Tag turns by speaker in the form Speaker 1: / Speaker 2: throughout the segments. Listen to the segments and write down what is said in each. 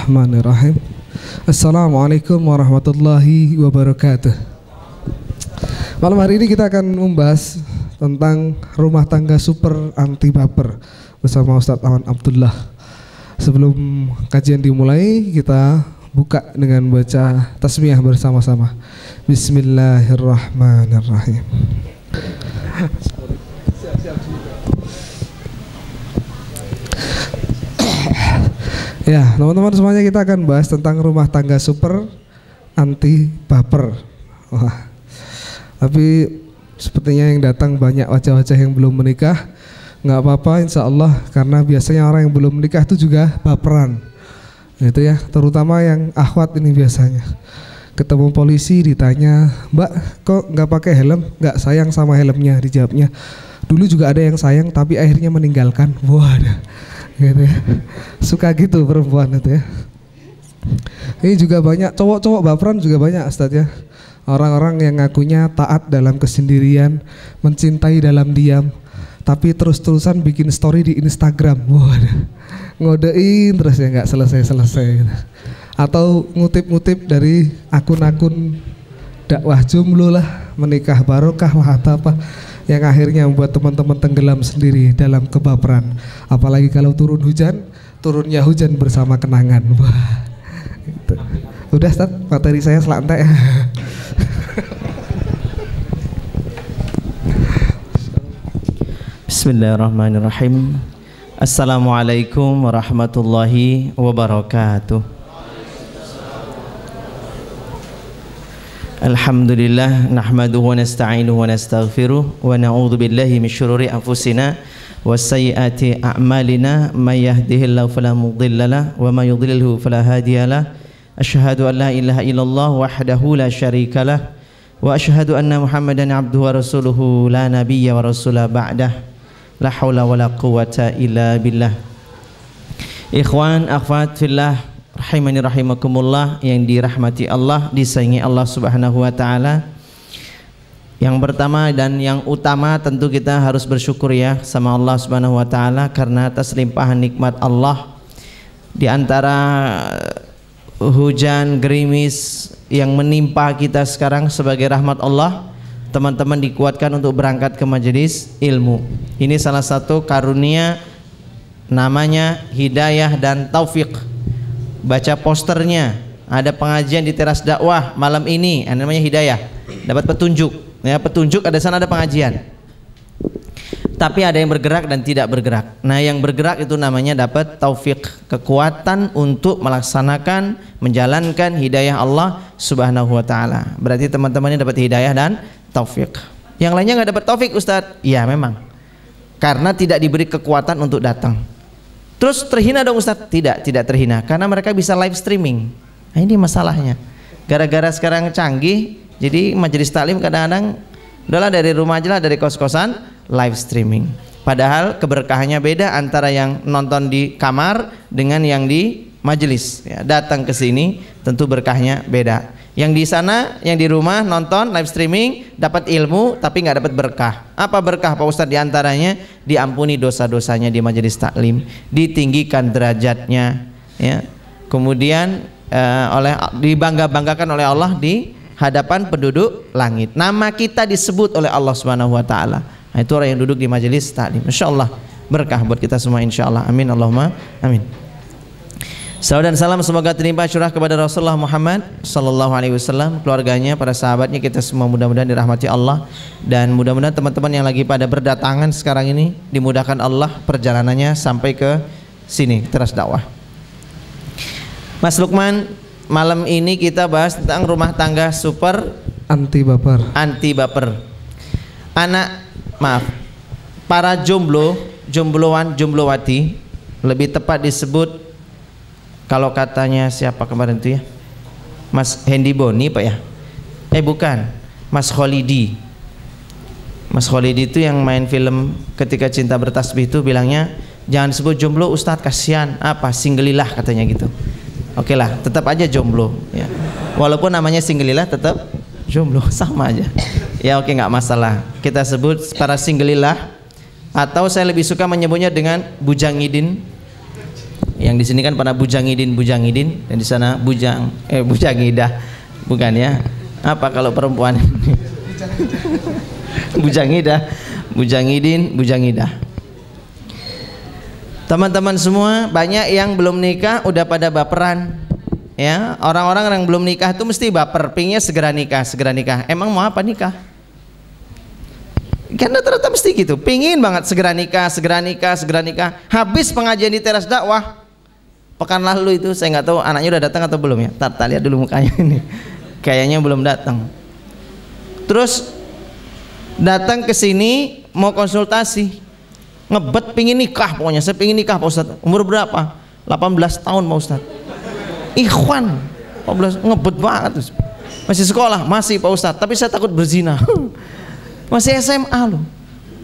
Speaker 1: Bismillahirrahmanirrahim. Assalamualaikum warahmatullahi wabarakatuh. Malam hari ini kita akan membahas tentang rumah tangga super anti baper bersama Ustadz Aman Abdullah. Sebelum kajian dimulai, kita buka dengan baca tasmiyah bersama-sama. Bismillahirrahmanirrahim. Ya, teman-teman semuanya, kita akan bahas tentang rumah tangga super anti baper. Wah, tapi sepertinya yang datang banyak wajah-wajah yang belum menikah. Nggak apa-apa, insya Allah, karena biasanya orang yang belum menikah itu juga baperan, gitu ya. Terutama yang akhwat ini biasanya ketemu polisi ditanya, "Mbak, kok nggak pakai helm?" "Nggak sayang sama helmnya," dijawabnya. "Dulu juga ada yang sayang tapi akhirnya meninggalkan." Waduh, gitu ya. Suka gitu perempuan itu ya. Ini juga banyak cowok-cowok baperan juga banyak, Ustaz ya. Orang-orang yang ngakunya taat dalam kesendirian, mencintai dalam diam, tapi terus-terusan bikin story di Instagram. Waduh, ngodein terus ya, nggak selesai-selesai gitu. Atau ngutip-ngutip dari akun-akun dakwah jomblo lah, menikah barokah lah atau apa, yang akhirnya membuat teman-teman tenggelam sendiri dalam kebaperan. Apalagi kalau turun hujan, turunnya hujan bersama kenangan. Wah, gitu. Udah, Ustaz, materi saya selantai.
Speaker 2: Bismillahirrahmanirrahim. Assalamualaikum warahmatullahi wabarakatuh. Alhamdulillah, nahmaduhu wa nasta'inuhu wa nastaghfiruh wa na'udzu billahi min syururi anfusina wa sayyiati a'malina, may yahdihillahu fala mudilla lahu wa may yudlilhu fala hadiyalah. Asyhadu an la ilaha illallah wahdahu la syarika lah wa asyhadu anna Muhammadan abduhu wa rasuluhu la nabiyya wa rasula ba'dah. La haula wa la quwwata illa billah. Ikhwan, akhwat fillah, rahimani rahimakumullah, yang dirahmati Allah, disayangi Allah Subhanahu wa taala. Yang pertama dan yang utama tentu kita harus bersyukur ya sama Allah Subhanahu wa taala, karena atas limpahan nikmat Allah di antara hujan gerimis yang menimpa kita sekarang sebagai rahmat Allah, teman-teman dikuatkan untuk berangkat ke majelis ilmu. Ini salah satu karunia, namanya hidayah dan taufik. Baca posternya, ada pengajian di teras dakwah malam ini, namanya hidayah, dapat petunjuk ya, petunjuk ada sana, ada pengajian. Tapi ada yang bergerak dan tidak bergerak. Nah, yang bergerak itu namanya dapat taufik, kekuatan untuk melaksanakan, menjalankan hidayah Allah Subhanahu wa taala. Berarti teman-teman ini dapat hidayah dan taufik. Yang lainnya nggak dapat taufik, Ustadz. Ya memang, karena tidak diberi kekuatan untuk datang. Terus terhina dong, Ustadz? Tidak terhina, karena mereka bisa live streaming. Nah, ini masalahnya. Gara-gara sekarang canggih, jadi majelis taklim kadang-kadang udahlah dari rumah aja lah, dari kos-kosan live streaming. Padahal keberkahannya beda antara yang nonton di kamar dengan yang di majelis. Ya, datang ke sini tentu berkahnya beda. Yang di sana, yang di rumah nonton live streaming dapat ilmu tapi nggak dapat berkah. Apa berkah Pak Ustadz? Di antaranya diampuni dosa-dosanya di majelis taklim, ditinggikan derajatnya, ya. Kemudian dibangga-banggakan oleh Allah di hadapan penduduk langit. Nama kita disebut oleh Allah Subhanahu wa taala. Nah, itu orang yang duduk di majelis taklim. Insyaallah berkah buat kita semua, insyaallah. Amin Allahumma amin. Salam dan salam semoga terlimpah curah kepada Rasulullah Muhammad sallallahu alaihi wasallam, keluarganya, para sahabatnya, kita semua mudah-mudahan dirahmati Allah, dan mudah-mudahan teman-teman yang lagi pada berdatangan sekarang ini dimudahkan Allah perjalanannya sampai ke sini, teras dakwah. Mas Lukman, malam ini kita bahas tentang rumah tangga super
Speaker 1: anti baper.
Speaker 2: Anti baper. Para jombloan, jomblowati, lebih tepat disebut, kalau katanya siapa kemarin itu ya, Mas Hendy Boni Pak ya? Bukan, Mas Kholidi. Mas Kholidi itu yang main film Ketika Cinta Bertasbih itu bilangnya, jangan disebut jomblo Ustadz, kasihan, singgelilah katanya gitu. Oke lah, tetap aja jomblo ya. Walaupun namanya singgelilah tetap jomblo, sama aja. Ya oke, nggak masalah. Kita sebut para singgelilah, atau saya lebih suka menyebutnya dengan bujangidin. Yang di sini kan pada bujangidin dan di sana bujangidah. Bukan ya? Apa kalau perempuan? bujangidah. Teman-teman semua, banyak yang belum nikah udah pada baperan. Ya, orang-orang yang belum nikah tuh mesti baper, pinginnya segera nikah. Emang mau apa nikah? Karena ternyata mesti gitu, pingin banget segera nikah. Habis pengajian di teras dakwah pekan lalu itu, saya nggak tahu anaknya udah datang atau belum ya. Tar lihat dulu mukanya ini, kayaknya belum datang. Terus datang ke sini mau konsultasi, ngebet pingin nikah, pokoknya saya pingin nikah Pak Ustadz. Umur berapa? 18 tahun Pak Ustadz. Ikhwan 14, ngebet banget. Masih sekolah, masih Pak Ustadz, tapi saya takut berzina. Masih SMA loh,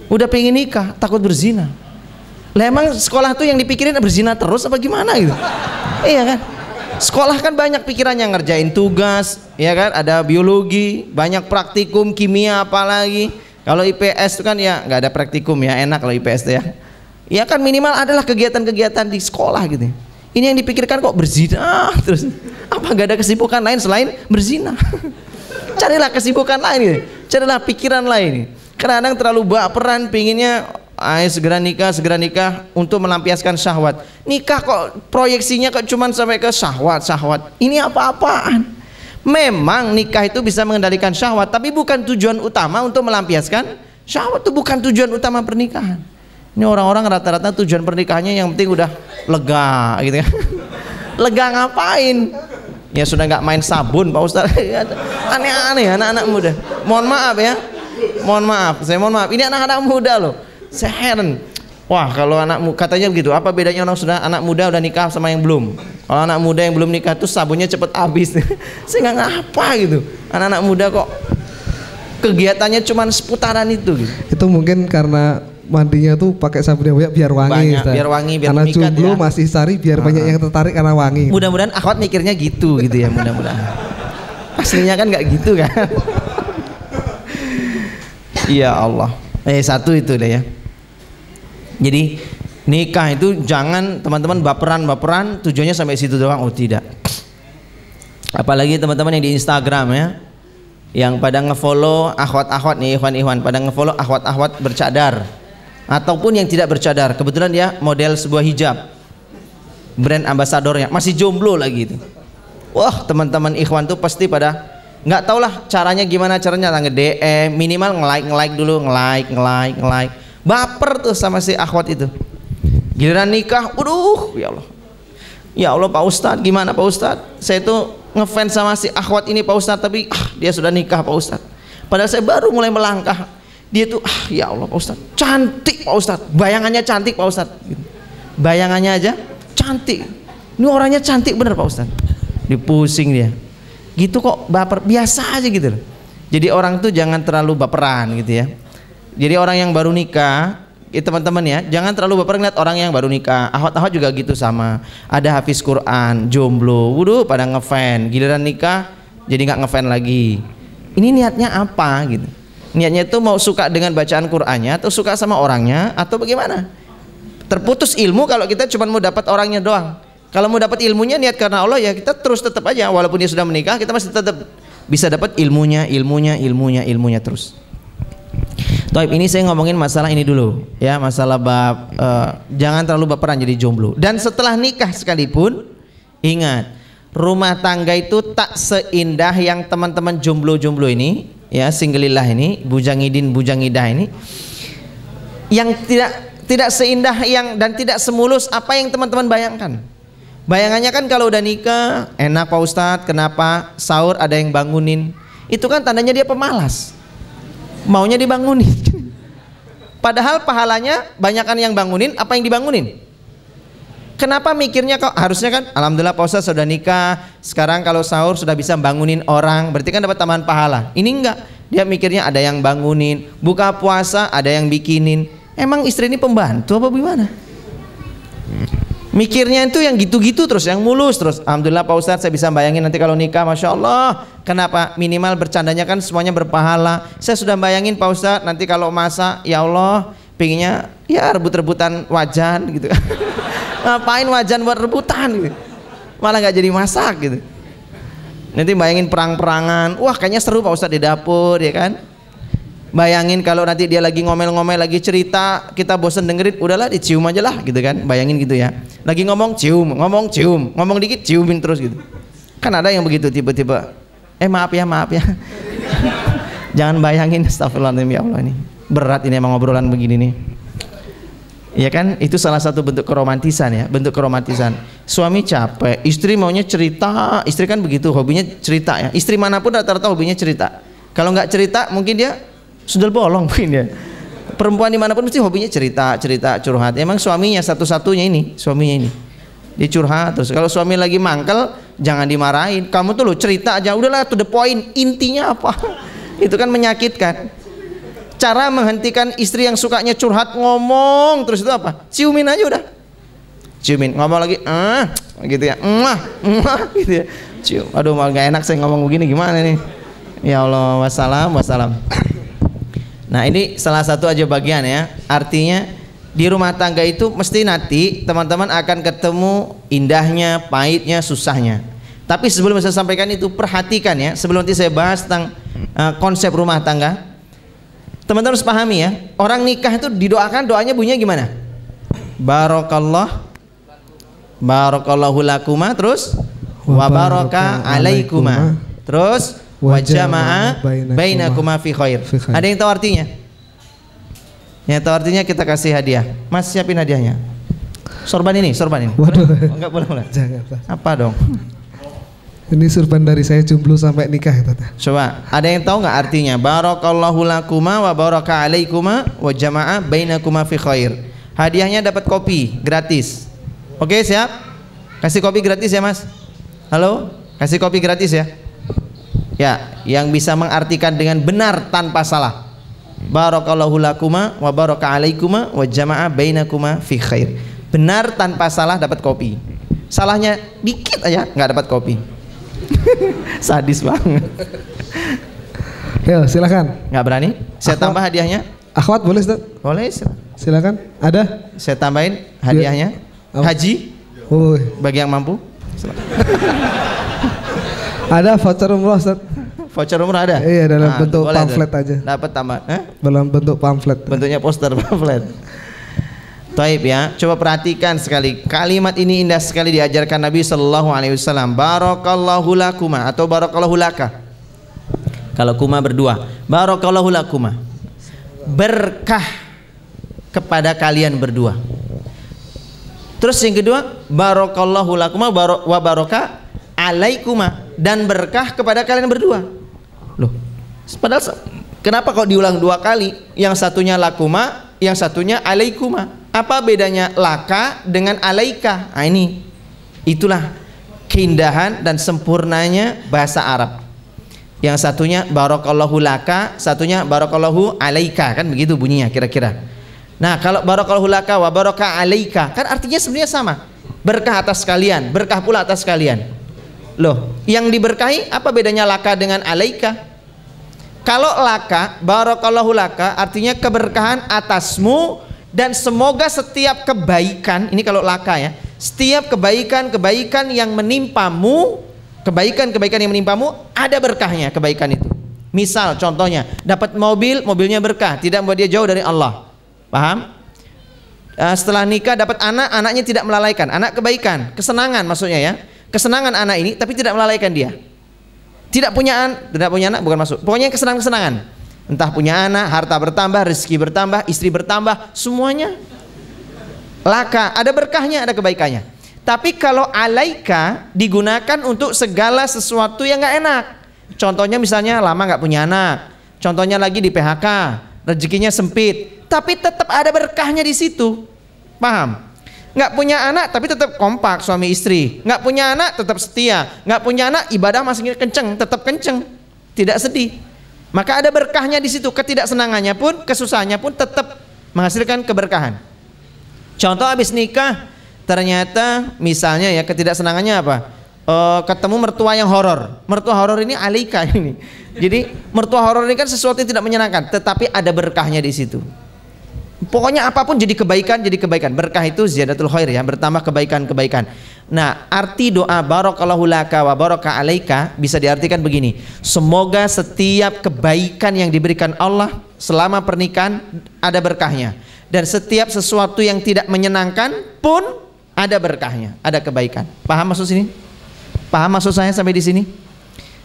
Speaker 2: udah pengen nikah, takut berzina. Lah emang sekolah tuh yang dipikirin berzina terus apa gimana gitu? Iya kan? Sekolah kan banyak pikirannya, ngerjain tugas, ya kan? Ada biologi, banyak praktikum, kimia apalagi. Kalau IPS itu kan ya nggak ada praktikum ya, enak kalau IPS tuh ya. Ya kan minimal adalah kegiatan-kegiatan di sekolah gitu. Ini yang dipikirkan kok berzina terus. Apa gak ada kesibukan lain selain berzina? Carilah kesibukan lain gitu. Carilah pikiran lain. Kadang-kadang terlalu baperan pinginnya segera nikah untuk melampiaskan syahwat. Nikah kok proyeksinya kok cuman sampai ke syahwat. Ini apa-apaan? Memang nikah itu bisa mengendalikan syahwat, tapi bukan tujuan utama untuk melampiaskan syahwat. Itu bukan tujuan utama pernikahan. Ini orang-orang rata-rata tujuan pernikahannya yang penting udah lega gitu kan. Lega ngapain? Ya sudah nggak main sabun Pak Ustadz. Aneh-aneh anak-anak muda. Mohon maaf ya. Saya mohon maaf. Ini anak-anak muda loh. Saya heran. Wah, kalau katanya begitu. Apa bedanya orang sudah anak muda udah nikah sama yang belum? Kalau anak muda yang belum nikah tuh sabunnya cepet habis. Saya nggak ngapa gitu. Anak-anak muda kok kegiatannya cuma seputaran itu gitu.
Speaker 1: Itu mungkin karena mandinya tuh pakai sabun yang banyak biar wangi.
Speaker 2: Biar wangi, biar
Speaker 1: karena
Speaker 2: memikat
Speaker 1: jomblo
Speaker 2: ya.
Speaker 1: masih cari biar banyak yang tertarik karena wangi.
Speaker 2: Mudah-mudahan akhwat mikirnya gitu ya, mudah-mudahan. Aslinya kan nggak gitu kan. Ya Allah. Satu itu deh ya. Jadi nikah itu jangan teman-teman baperan tujuannya sampai situ doang. Oh tidak. Apalagi teman-teman yang di Instagram ya, yang pada ngefollow akhwat-akhwat nih, ikhwan-ikhwan pada ngefollow akhwat-akhwat bercadar ataupun yang tidak bercadar. Kebetulan dia model sebuah hijab, brand ambasadornya, masih jomblo lagi itu. Wah, teman-teman ikhwan tuh pasti pada nggak tau lah caranya gimana, nge-DM, minimal nge-like dulu, nge-like. Baper tuh sama si akhwat itu. Giliran nikah, waduh, ya Allah Pak Ustadz, gimana Pak Ustadz? Saya tuh ngefans sama si akhwat ini Pak Ustadz, tapi dia sudah nikah Pak Ustadz. Padahal saya baru mulai melangkah. Dia tuh ya Allah Pak Ustadz, cantik Pak Ustadz, bayangannya cantik Pak Ustadz gitu. Bayangannya aja cantik, ini orangnya cantik bener Pak Ustadz. Dipusing dia gitu kok, baper, biasa aja gitu loh. Jadi orang tuh jangan terlalu baperan gitu ya. Jadi orang yang baru nikah, teman-teman ya, jangan terlalu baper ngeliat orang yang baru nikah. Akhwat-akhwat juga gitu sama. Ada hafiz Quran, jomblo, wuduh pada ngefan. Giliran nikah jadi nggak ngefan lagi. Ini niatnya apa gitu? Niatnya itu mau suka dengan bacaan Qurannya atau suka sama orangnya atau bagaimana? Terputus ilmu kalau kita cuma mau dapat orangnya doang. Kalau mau dapat ilmunya niat karena Allah ya kita terus tetap aja, walaupun dia sudah menikah kita masih tetap bisa dapat ilmunya terus. Taib, ini saya ngomongin masalah ini dulu ya, masalah jangan terlalu baperan jadi jomblo. Dan setelah nikah sekalipun ingat, rumah tangga itu tak seindah yang teman-teman jomblo-jomblo ini ya, singlillah ini, bujangidah ini, yang tidak seindah yang dan tidak semulus apa yang teman-teman bayangkan. Bayangannya kan kalau udah nikah enak Pak Ustadz, kenapa sahur ada yang bangunin? Itu kan tandanya dia pemalas, maunya dibangunin. Padahal pahalanya banyakan yang bangunin apa yang dibangunin. Kenapa mikirnya kok harusnya kan alhamdulillah Pak Ustadz sudah nikah, sekarang kalau sahur sudah bisa bangunin orang, berarti kan dapat tambahan pahala. Ini enggak, dia mikirnya ada yang bangunin, buka puasa ada yang bikinin. Emang istri ini pembantu apa gimana? Mikirnya itu yang gitu-gitu terus, yang mulus terus. Alhamdulillah Pak Ustadz saya bisa bayangin nanti kalau nikah, Masya Allah. Kenapa? Minimal bercandanya kan semuanya berpahala. Saya sudah bayangin Pak Ustadz nanti kalau masak, ya Allah, pinginnya ya rebut-rebutan wajan gitu. Ngapain wajan buat rebutan gitu. Malah nggak jadi masak gitu. Nanti bayangin perang-perangan, wah kayaknya seru Pak Ustadz di dapur ya kan. Bayangin kalau nanti dia lagi ngomel-ngomel, lagi cerita, kita bosen dengerin, udahlah dicium aja lah gitu kan. Bayangin gitu ya. Lagi ngomong cium, ngomong dikit ciumin terus gitu. Kan ada yang begitu tiba-tiba, maaf ya jangan bayangin, astagfirullahaladzim ya Allah, ini berat ini emang obrolan begini nih. Ya kan, itu salah satu bentuk keromantisan ya, bentuk keromantisan. Suami capek, istri maunya cerita, istri kan begitu, hobinya cerita ya. Istri manapun rata-rata hobinya cerita. Kalau nggak cerita mungkin dia sundel bolong mungkin ya. Perempuan dimanapun mesti hobinya cerita, curhat. Emang suaminya satu-satunya ini, suaminya ini. Dia curhat terus. Kalau suami lagi mangkel, jangan dimarahin. Kamu tuh lo cerita aja, udahlah to the point, intinya apa? Itu kan menyakitkan. Cara menghentikan istri yang sukanya curhat ngomong terus itu apa? Ciumin aja udah. Ciumin, ngomong lagi, gitu ya, gitu ya. Cium. Aduh, malah gak enak saya ngomong begini, gimana nih? Ya Allah, wassalam. Nah, ini salah satu aja bagian ya. Artinya di rumah tangga itu mesti nanti teman-teman akan ketemu indahnya, pahitnya, susahnya. Tapi sebelum saya sampaikan itu, perhatikan ya. Sebelum nanti saya bahas tentang konsep rumah tangga, teman-teman harus pahami ya, orang nikah itu didoakan, doanya bunyinya gimana? Barakallahu lakuma, terus wa baraka alaikuma, terus wa jama'a bainakuma fi khair. Ada yang tahu artinya? Yang tahu artinya kita kasih hadiah. Mas siapin hadiahnya. Sorban ini.
Speaker 1: Waduh.
Speaker 2: Enggak boleh.
Speaker 1: Jangan.
Speaker 2: Apa dong?
Speaker 1: Ini surban dari saya jomblo sampai nikah ya, Tata.
Speaker 2: Coba, ada yang tahu nggak artinya? Barakallahu lakuma wa baraka alaikuma wa jama'a bainakuma fi khair. Hadiahnya dapat kopi gratis. Oke, siap? Kasih kopi gratis ya, Mas? Halo? Kasih kopi gratis ya? Ya, yang bisa mengartikan dengan benar tanpa salah. Barakallahu lakuma wa baraka alaikuma wa jama'a bainakuma fi khair. Benar tanpa salah dapat kopi. Salahnya dikit aja nggak dapat kopi. Sadis banget.
Speaker 1: Ya, silakan.
Speaker 2: Nggak berani? Saya tambah hadiahnya.
Speaker 1: Akhwat boleh, Ustaz?
Speaker 2: Boleh.
Speaker 1: Silakan. Ada?
Speaker 2: Saya tambahin hadiahnya. Haji. Bagi yang mampu.
Speaker 1: Ada voucher umroh, Ustaz?
Speaker 2: Voucher umroh ada?
Speaker 1: Iya, dalam bentuk pamflet aja.
Speaker 2: Dapat tambah.
Speaker 1: Dalam bentuk pamflet.
Speaker 2: Bentuknya poster pamflet. Taib ya, coba perhatikan sekali. Kalimat ini indah sekali diajarkan Nabi Sallallahu Alaihi Wasallam. Barakallahu lakuma atau barakallahu laka. Kalau kuma berdua, barakallahu lakuma. Berkah kepada kalian berdua. Terus yang kedua, barakallahu lakuma wa baraka alaikuma, dan berkah kepada kalian berdua. Loh, padahal kenapa kok diulang dua kali? Yang satunya lakuma, yang satunya alaikuma. Apa bedanya laka dengan alaika? Nah, itulah keindahan dan sempurnanya bahasa Arab. Yang satunya barakallahu laka, satunya barakallahu alaika, kan begitu bunyinya kira-kira. Nah, kalau barakallahu laka wa baraka alaika, kan artinya sebenarnya sama. Berkah atas kalian, berkah pula atas kalian. Loh, yang diberkahi apa bedanya laka dengan alaika? Kalau laka, barakallahu laka artinya keberkahan atasmu, dan semoga setiap kebaikan, ini kalau laka ya, setiap kebaikan-kebaikan yang menimpamu, kebaikan-kebaikan yang menimpamu ada berkahnya kebaikan itu. Misal contohnya, dapat mobil, mobilnya berkah, tidak membuat dia jauh dari Allah. Paham? Setelah nikah dapat anak, anaknya tidak melalaikan, anak kebaikan, kesenangan maksudnya ya. Kesenangan anak ini tapi tidak melalaikan dia. Tidak punya anak bukan masuk. Pokoknya kesenangan-kesenangan. Entah punya anak, harta bertambah, rezeki bertambah, istri bertambah, semuanya laka, ada berkahnya, ada kebaikannya. Tapi kalau alaika digunakan untuk segala sesuatu yang nggak enak. Contohnya misalnya lama nggak punya anak, contohnya lagi di PHK, rezekinya sempit, tapi tetap ada berkahnya di situ. Paham? Nggak punya anak tapi tetap kompak suami istri, nggak punya anak tetap setia, nggak punya anak ibadah masih kenceng, tetap kenceng, tidak sedih. Maka ada berkahnya di situ. Ketidaksenangannya pun, kesusahannya pun tetap menghasilkan keberkahan. Contoh habis nikah, ternyata misalnya ya ketidaksenangannya apa? Ketemu mertua yang horor. Mertua horor ini alika ini. Jadi mertua horor ini kan sesuatu yang tidak menyenangkan, tetapi ada berkahnya di situ. Pokoknya apapun jadi kebaikan, jadi kebaikan. Berkah itu ziyadatul khair ya, bertambah kebaikan-kebaikan. Nah, arti doa barakallahu laka wa baraka alaika bisa diartikan begini. Semoga setiap kebaikan yang diberikan Allah selama pernikahan ada berkahnya. Dan setiap sesuatu yang tidak menyenangkan pun ada berkahnya, ada kebaikan. Paham maksud sini? Paham maksud saya sampai di sini?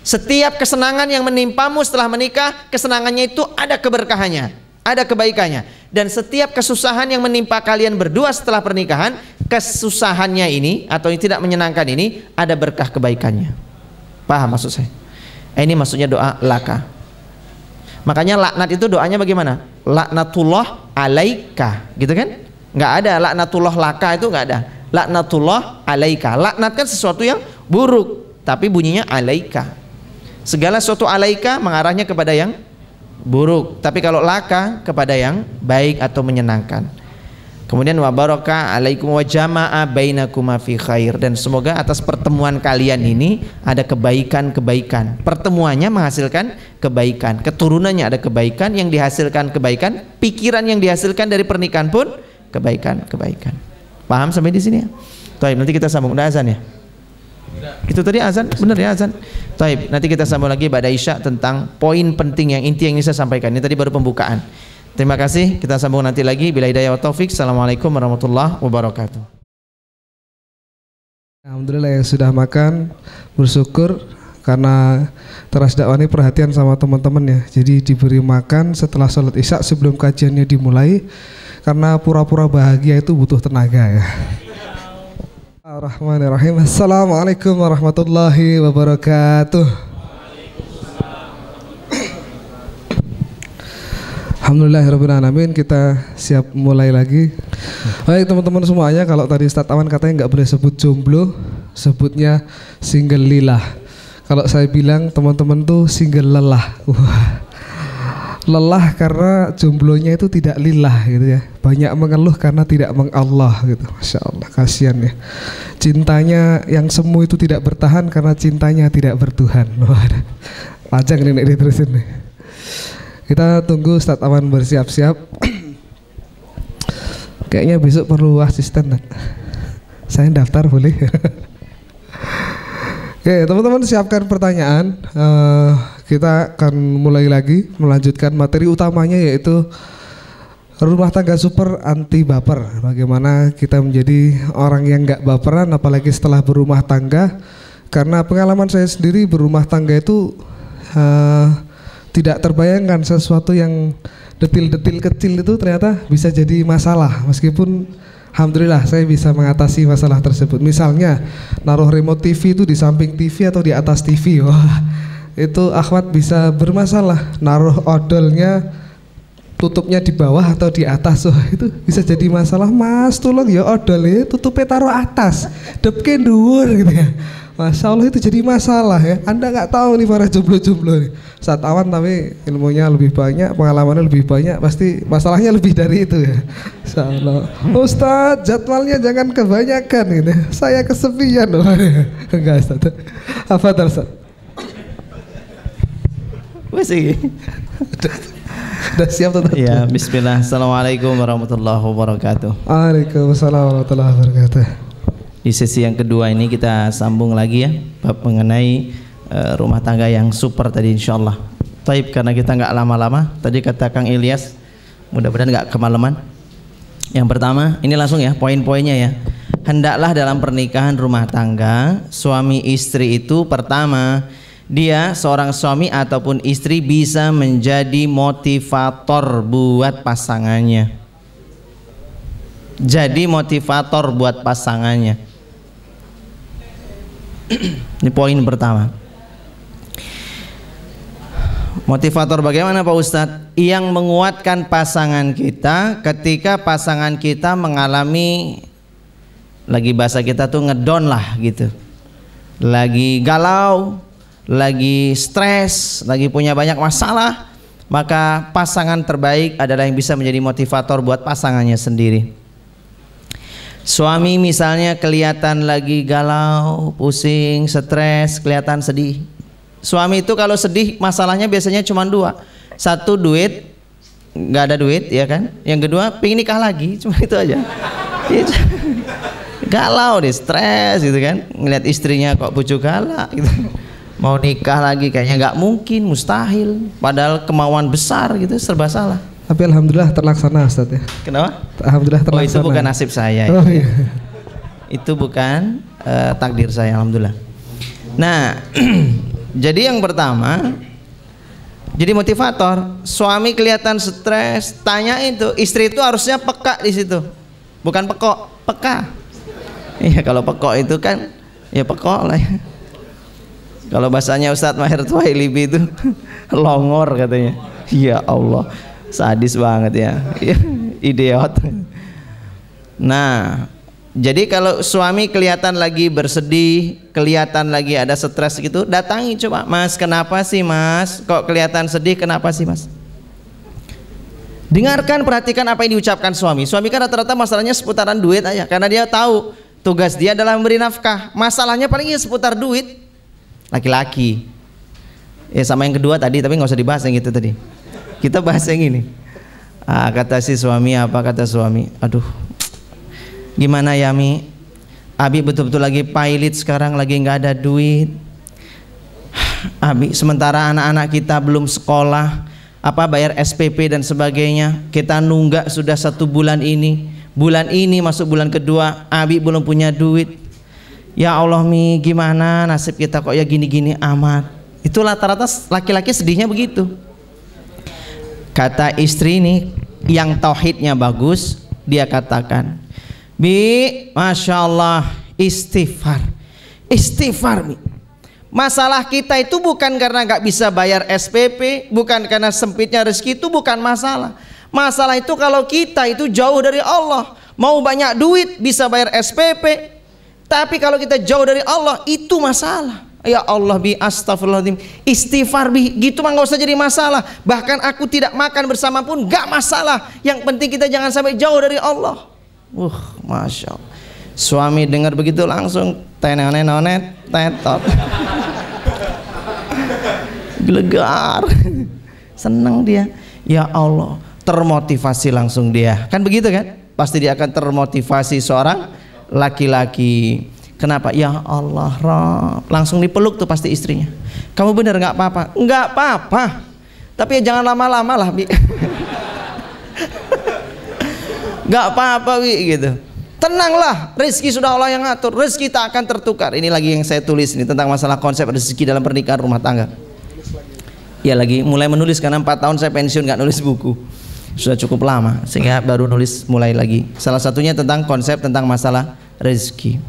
Speaker 2: Setiap kesenangan yang menimpamu setelah menikah, kesenangannya itu ada keberkahannya, ada kebaikannya. Dan setiap kesusahan yang menimpa kalian berdua setelah pernikahan, kesusahannya ini atau yang tidak menyenangkan ini ada berkah kebaikannya. Paham maksud saya? Ini maksudnya doa laka. Makanya laknat itu doanya bagaimana? Laknatullah alaika, gitu kan? Nggak ada laknatullah laka, itu nggak ada. Laknatullah alaika. Laknat kan sesuatu yang buruk, tapi bunyinya alaika. Segala sesuatu alaika mengarahnya kepada yang buruk, tapi kalau laka kepada yang baik atau menyenangkan. Kemudian wa baraka alaikum wa jama'a bainakuma fi khair, dan semoga atas pertemuan kalian ini ada kebaikan-kebaikan. Pertemuannya menghasilkan kebaikan, keturunannya ada kebaikan, yang dihasilkan kebaikan, pikiran yang dihasilkan dari pernikahan pun kebaikan-kebaikan. Paham sampai di sini ya? Baik, nanti kita sambung. Udah azan ya? Itu tadi azan, benar ya azan. Baik, nanti kita sambung lagi pada Isya tentang poin penting yang inti yang ingin saya sampaikan. Ini tadi baru pembukaan. Terima kasih, kita sambung nanti lagi. Bila hidayah wa taufik. Assalamualaikum warahmatullahi wabarakatuh.
Speaker 1: Alhamdulillah yang sudah makan, bersyukur karena Teras Dakwah ini perhatian sama teman-teman ya. Jadi diberi makan setelah sholat Isya sebelum kajiannya dimulai, karena pura-pura bahagia itu butuh tenaga ya. Bismillahirrahmanirrahim. Assalamualaikum warahmatullahi wabarakatuh. Alhamdulillahirrahmanirrahim, kita siap mulai lagi. Baik teman-teman semuanya, kalau tadi Ustadz Awan katanya nggak boleh sebut jomblo, sebutnya single lillah. Kalau saya bilang teman-teman tuh single lelah. Wah, lelah karena jomblonya itu tidak lillah gitu ya. Banyak mengeluh karena tidak mengallah gitu. Masya Allah, kasihan ya. Cintanya yang semu itu tidak bertahan karena cintanya tidak bertuhan. Wah, panjang nih diterusin nih. Kita tunggu Ustadz Awan bersiap-siap. Kayaknya besok perlu asisten. Saya daftar boleh? Oke, teman-teman siapkan pertanyaan. Kita akan mulai lagi melanjutkan materi utamanya, yaitu rumah tangga super anti baper. Bagaimana kita menjadi orang yang nggak baperan apalagi setelah berumah tangga. Karena pengalaman saya sendiri berumah tangga itu tidak terbayangkan sesuatu yang detil-detil kecil itu ternyata bisa jadi masalah. Meskipun alhamdulillah saya bisa mengatasi masalah tersebut. Misalnya naruh remote TV itu di samping TV atau di atas TV. Wah, itu akhwat bisa bermasalah. Naruh odolnya tutupnya di bawah atau di atas. Wah, itu bisa jadi masalah. Mas tolong ya odolnya tutupnya taruh atas, depke dhuwur gitu ya. Masya Allah, itu jadi masalah ya. Anda nggak tahu nih para jomblo-jomblo nih. Saat Awan tapi ilmunya lebih banyak, pengalamannya lebih banyak, pasti masalahnya lebih dari itu ya. Insya Allah. Ustadz, jadwalnya jangan kebanyakan gitu. Saya kesepian loh. Enggak Ustadz. Apa Ustadz?
Speaker 2: Masih.
Speaker 1: Udah siap tuh?
Speaker 2: Ya, bismillah. Assalamualaikum warahmatullahi wabarakatuh.
Speaker 1: Waalaikumsalam warahmatullahi wabarakatuh.
Speaker 2: Di sesi yang kedua ini kita sambung lagi ya, bab mengenai rumah tangga yang super tadi insyaallah. Taib, karena kita nggak lama-lama, tadi kata Kang Ilyas, mudah-mudahan nggak kemalaman. Yang pertama, ini langsung ya poin-poinnya ya. Hendaklah dalam pernikahan rumah tangga, suami istri itu pertama, dia seorang suami ataupun istri bisa menjadi motivator buat pasangannya. Jadi motivator buat pasangannya. Ini poin pertama. Motivator bagaimana Pak Ustadz? Yang menguatkan pasangan kita ketika pasangan kita mengalami, lagi bahasa kita tuh ngedon lah gitu, lagi galau, lagi stres, lagi punya banyak masalah, maka pasangan terbaik adalah yang bisa menjadi motivator buat pasangannya sendiri. Suami misalnya kelihatan lagi galau, pusing, stres, kelihatan sedih. Suami itu kalau sedih masalahnya biasanya cuma dua. Satu duit, nggak ada duit, ya kan? Yang kedua pengen nikah lagi, cuma itu aja. Galau deh, stres gitu kan, ngeliat istrinya kok bujuk galak gitu. Mau nikah lagi kayaknya nggak mungkin, mustahil, padahal kemauan besar gitu, serba salah.
Speaker 1: Tapi alhamdulillah terlaksana Ustaz ya.
Speaker 2: Kenapa?
Speaker 1: Alhamdulillah terlaksana.
Speaker 2: Oh, itu bukan nasib saya.
Speaker 1: Oh, iya.
Speaker 2: Itu bukan takdir saya, alhamdulillah. Nah, jadi yang pertama, jadi motivator, suami kelihatan stres, tanya itu, istri itu harusnya peka di situ, bukan pekok, peka. Iya, kalau pekok itu kan, ya pekok lah ya. Kalau bahasanya Ustadz Maher Twailibi itu longor katanya. Ya Allah, sadis banget ya, idiot. Nah, jadi kalau suami kelihatan lagi bersedih, kelihatan lagi ada stres gitu, datangi coba, Mas, kenapa sih Mas? Kok kelihatan sedih? Kenapa sih Mas? Dengarkan, perhatikan apa yang diucapkan suami. Suami kan rata-rata masalahnya seputaran duit aja, karena dia tahu tugas dia adalah memberi nafkah. Masalahnya paling seputar duit. Laki-laki. Ya sama yang kedua tadi, tapi nggak usah dibahas yang itu tadi. Kita bahas yang ini. Kata si suami apa? Kata suami, aduh, gimana ya Mi? Abi betul-betul lagi pailit sekarang, lagi nggak ada duit. Abi, sementara anak-anak kita belum sekolah, apa bayar SPP dan sebagainya. Kita nunggak sudah 1 bulan ini. Bulan ini masuk bulan kedua, Abi belum punya duit. Ya Allah Mi, gimana nasib kita kok ya gini-gini amat. Itu rata-rata laki-laki sedihnya begitu. Kata istri ini yang tauhidnya bagus, dia katakan, Bi, Masya Allah, istighfar, istighfar Mi. Masalah kita itu bukan karena gak bisa bayar SPP, bukan karena sempitnya rezeki, itu bukan masalah. Masalah itu kalau kita itu jauh dari Allah. Mau banyak duit bisa bayar SPP, tapi kalau kita jauh dari Allah itu masalah. Ya Allah Bi, astagfirullahaladzim, istighfar Bi, gitu mah gak usah jadi masalah. Bahkan aku tidak makan bersama pun gak masalah. Yang penting kita jangan sampai jauh dari Allah. Masya Allah. Suami dengar begitu langsung tenenonet tetot, gelegar, senang dia. Ya Allah, termotivasi langsung dia. Kan begitu kan? Pasti dia akan termotivasi seorang laki-laki. Kenapa? Ya Allah Rob, langsung dipeluk tuh pasti istrinya. Kamu bener nggak apa-apa? Nggak apa-apa, tapi ya jangan lama-lama lah Bi. Nggak apa-apa Bi gitu. Tenanglah, rezeki sudah Allah yang ngatur, rezeki tak akan tertukar. Ini lagi yang saya tulis ini tentang masalah konsep rezeki dalam pernikahan rumah tangga. Ya lagi mulai menulis karena 4 tahun saya pensiun nggak nulis buku. Sudah cukup lama sehingga baru nulis mulai lagi. Salah satunya tentang konsep tentang masalah rezeki.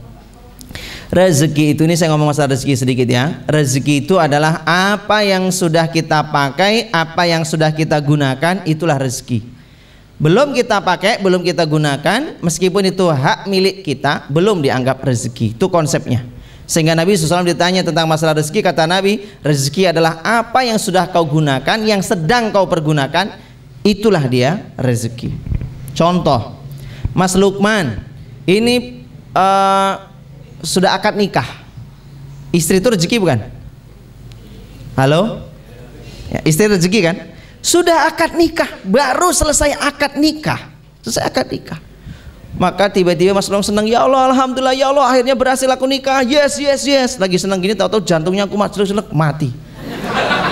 Speaker 2: Rezeki itu, ini saya ngomong masalah rezeki sedikit ya. Rezeki itu adalah apa yang sudah kita pakai, apa yang sudah kita gunakan, itulah rezeki. Belum kita pakai, belum kita gunakan, meskipun itu hak milik kita, belum dianggap rezeki. Itu konsepnya. Sehingga Nabi SAW ditanya tentang masalah rezeki, kata Nabi, rezeki adalah apa yang sudah kau gunakan, yang sedang kau pergunakan, itulah dia rezeki. Contoh, Mas Lukman ini sudah akad nikah. Istri itu rezeki bukan? Halo? Ya, istri rezeki kan? Sudah akad nikah, baru selesai akad nikah. Selesai akad nikah. Maka tiba-tiba Mas Lukman senang, ya Allah, alhamdulillah, ya Allah, akhirnya berhasil aku nikah. Yes, yes, yes. Lagi senang gini, tahu-tahu jantungnya aku mati.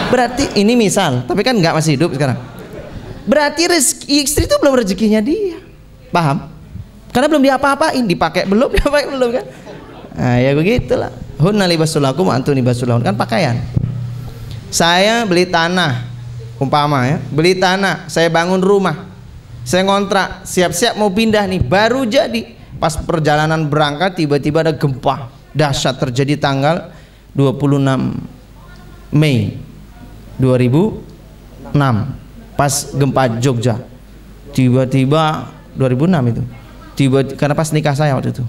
Speaker 2: Berarti ini misal, tapi kan nggak, masih hidup sekarang. Berarti rezeki istri itu belum rezekinya dia. Paham? Karena belum diapa-apain, dipakai belum, dipakai belum kan? Nah, ya begitulah. Hunna libasul lakum wa antum libasul lahun, kan pakaian. Saya beli tanah, umpama ya, beli tanah, saya bangun rumah, saya ngontrak, siap-siap mau pindah nih, baru jadi. Pas perjalanan berangkat tiba-tiba ada gempa dahsyat terjadi tanggal 26 Mei 2006. Pas gempa Jogja. Tiba-tiba 2006 itu. Karena pas nikah saya waktu itu.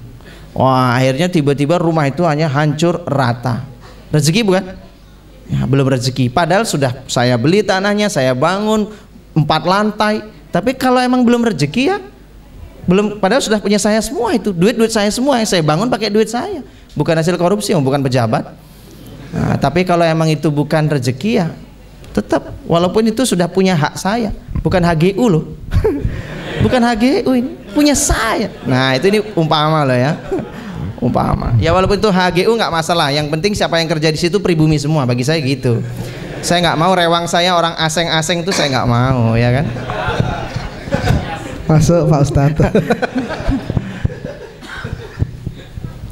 Speaker 2: Wah, akhirnya tiba-tiba rumah itu hanya hancur rata. Rezeki bukan? Ya, belum rezeki. Padahal sudah saya beli tanahnya, saya bangun 4 lantai. Tapi kalau emang belum rezeki ya, belum. Padahal sudah punya saya semua itu, duit saya semua yang saya bangun pakai duit saya, bukan hasil korupsi, bukan pejabat. Nah, tapi kalau emang itu bukan rezeki ya, tetap walaupun itu sudah punya hak saya, bukan HGU loh. Bukan HGU, ini punya saya. Nah itu ini umpama loh ya. Umpama ya, walaupun itu HGU nggak masalah, yang penting siapa yang kerja di situ pribumi semua, bagi saya gitu. Saya nggak mau rewang saya orang asing-asing itu, saya nggak mau, ya kan.
Speaker 1: Masuk Pak Ustadz.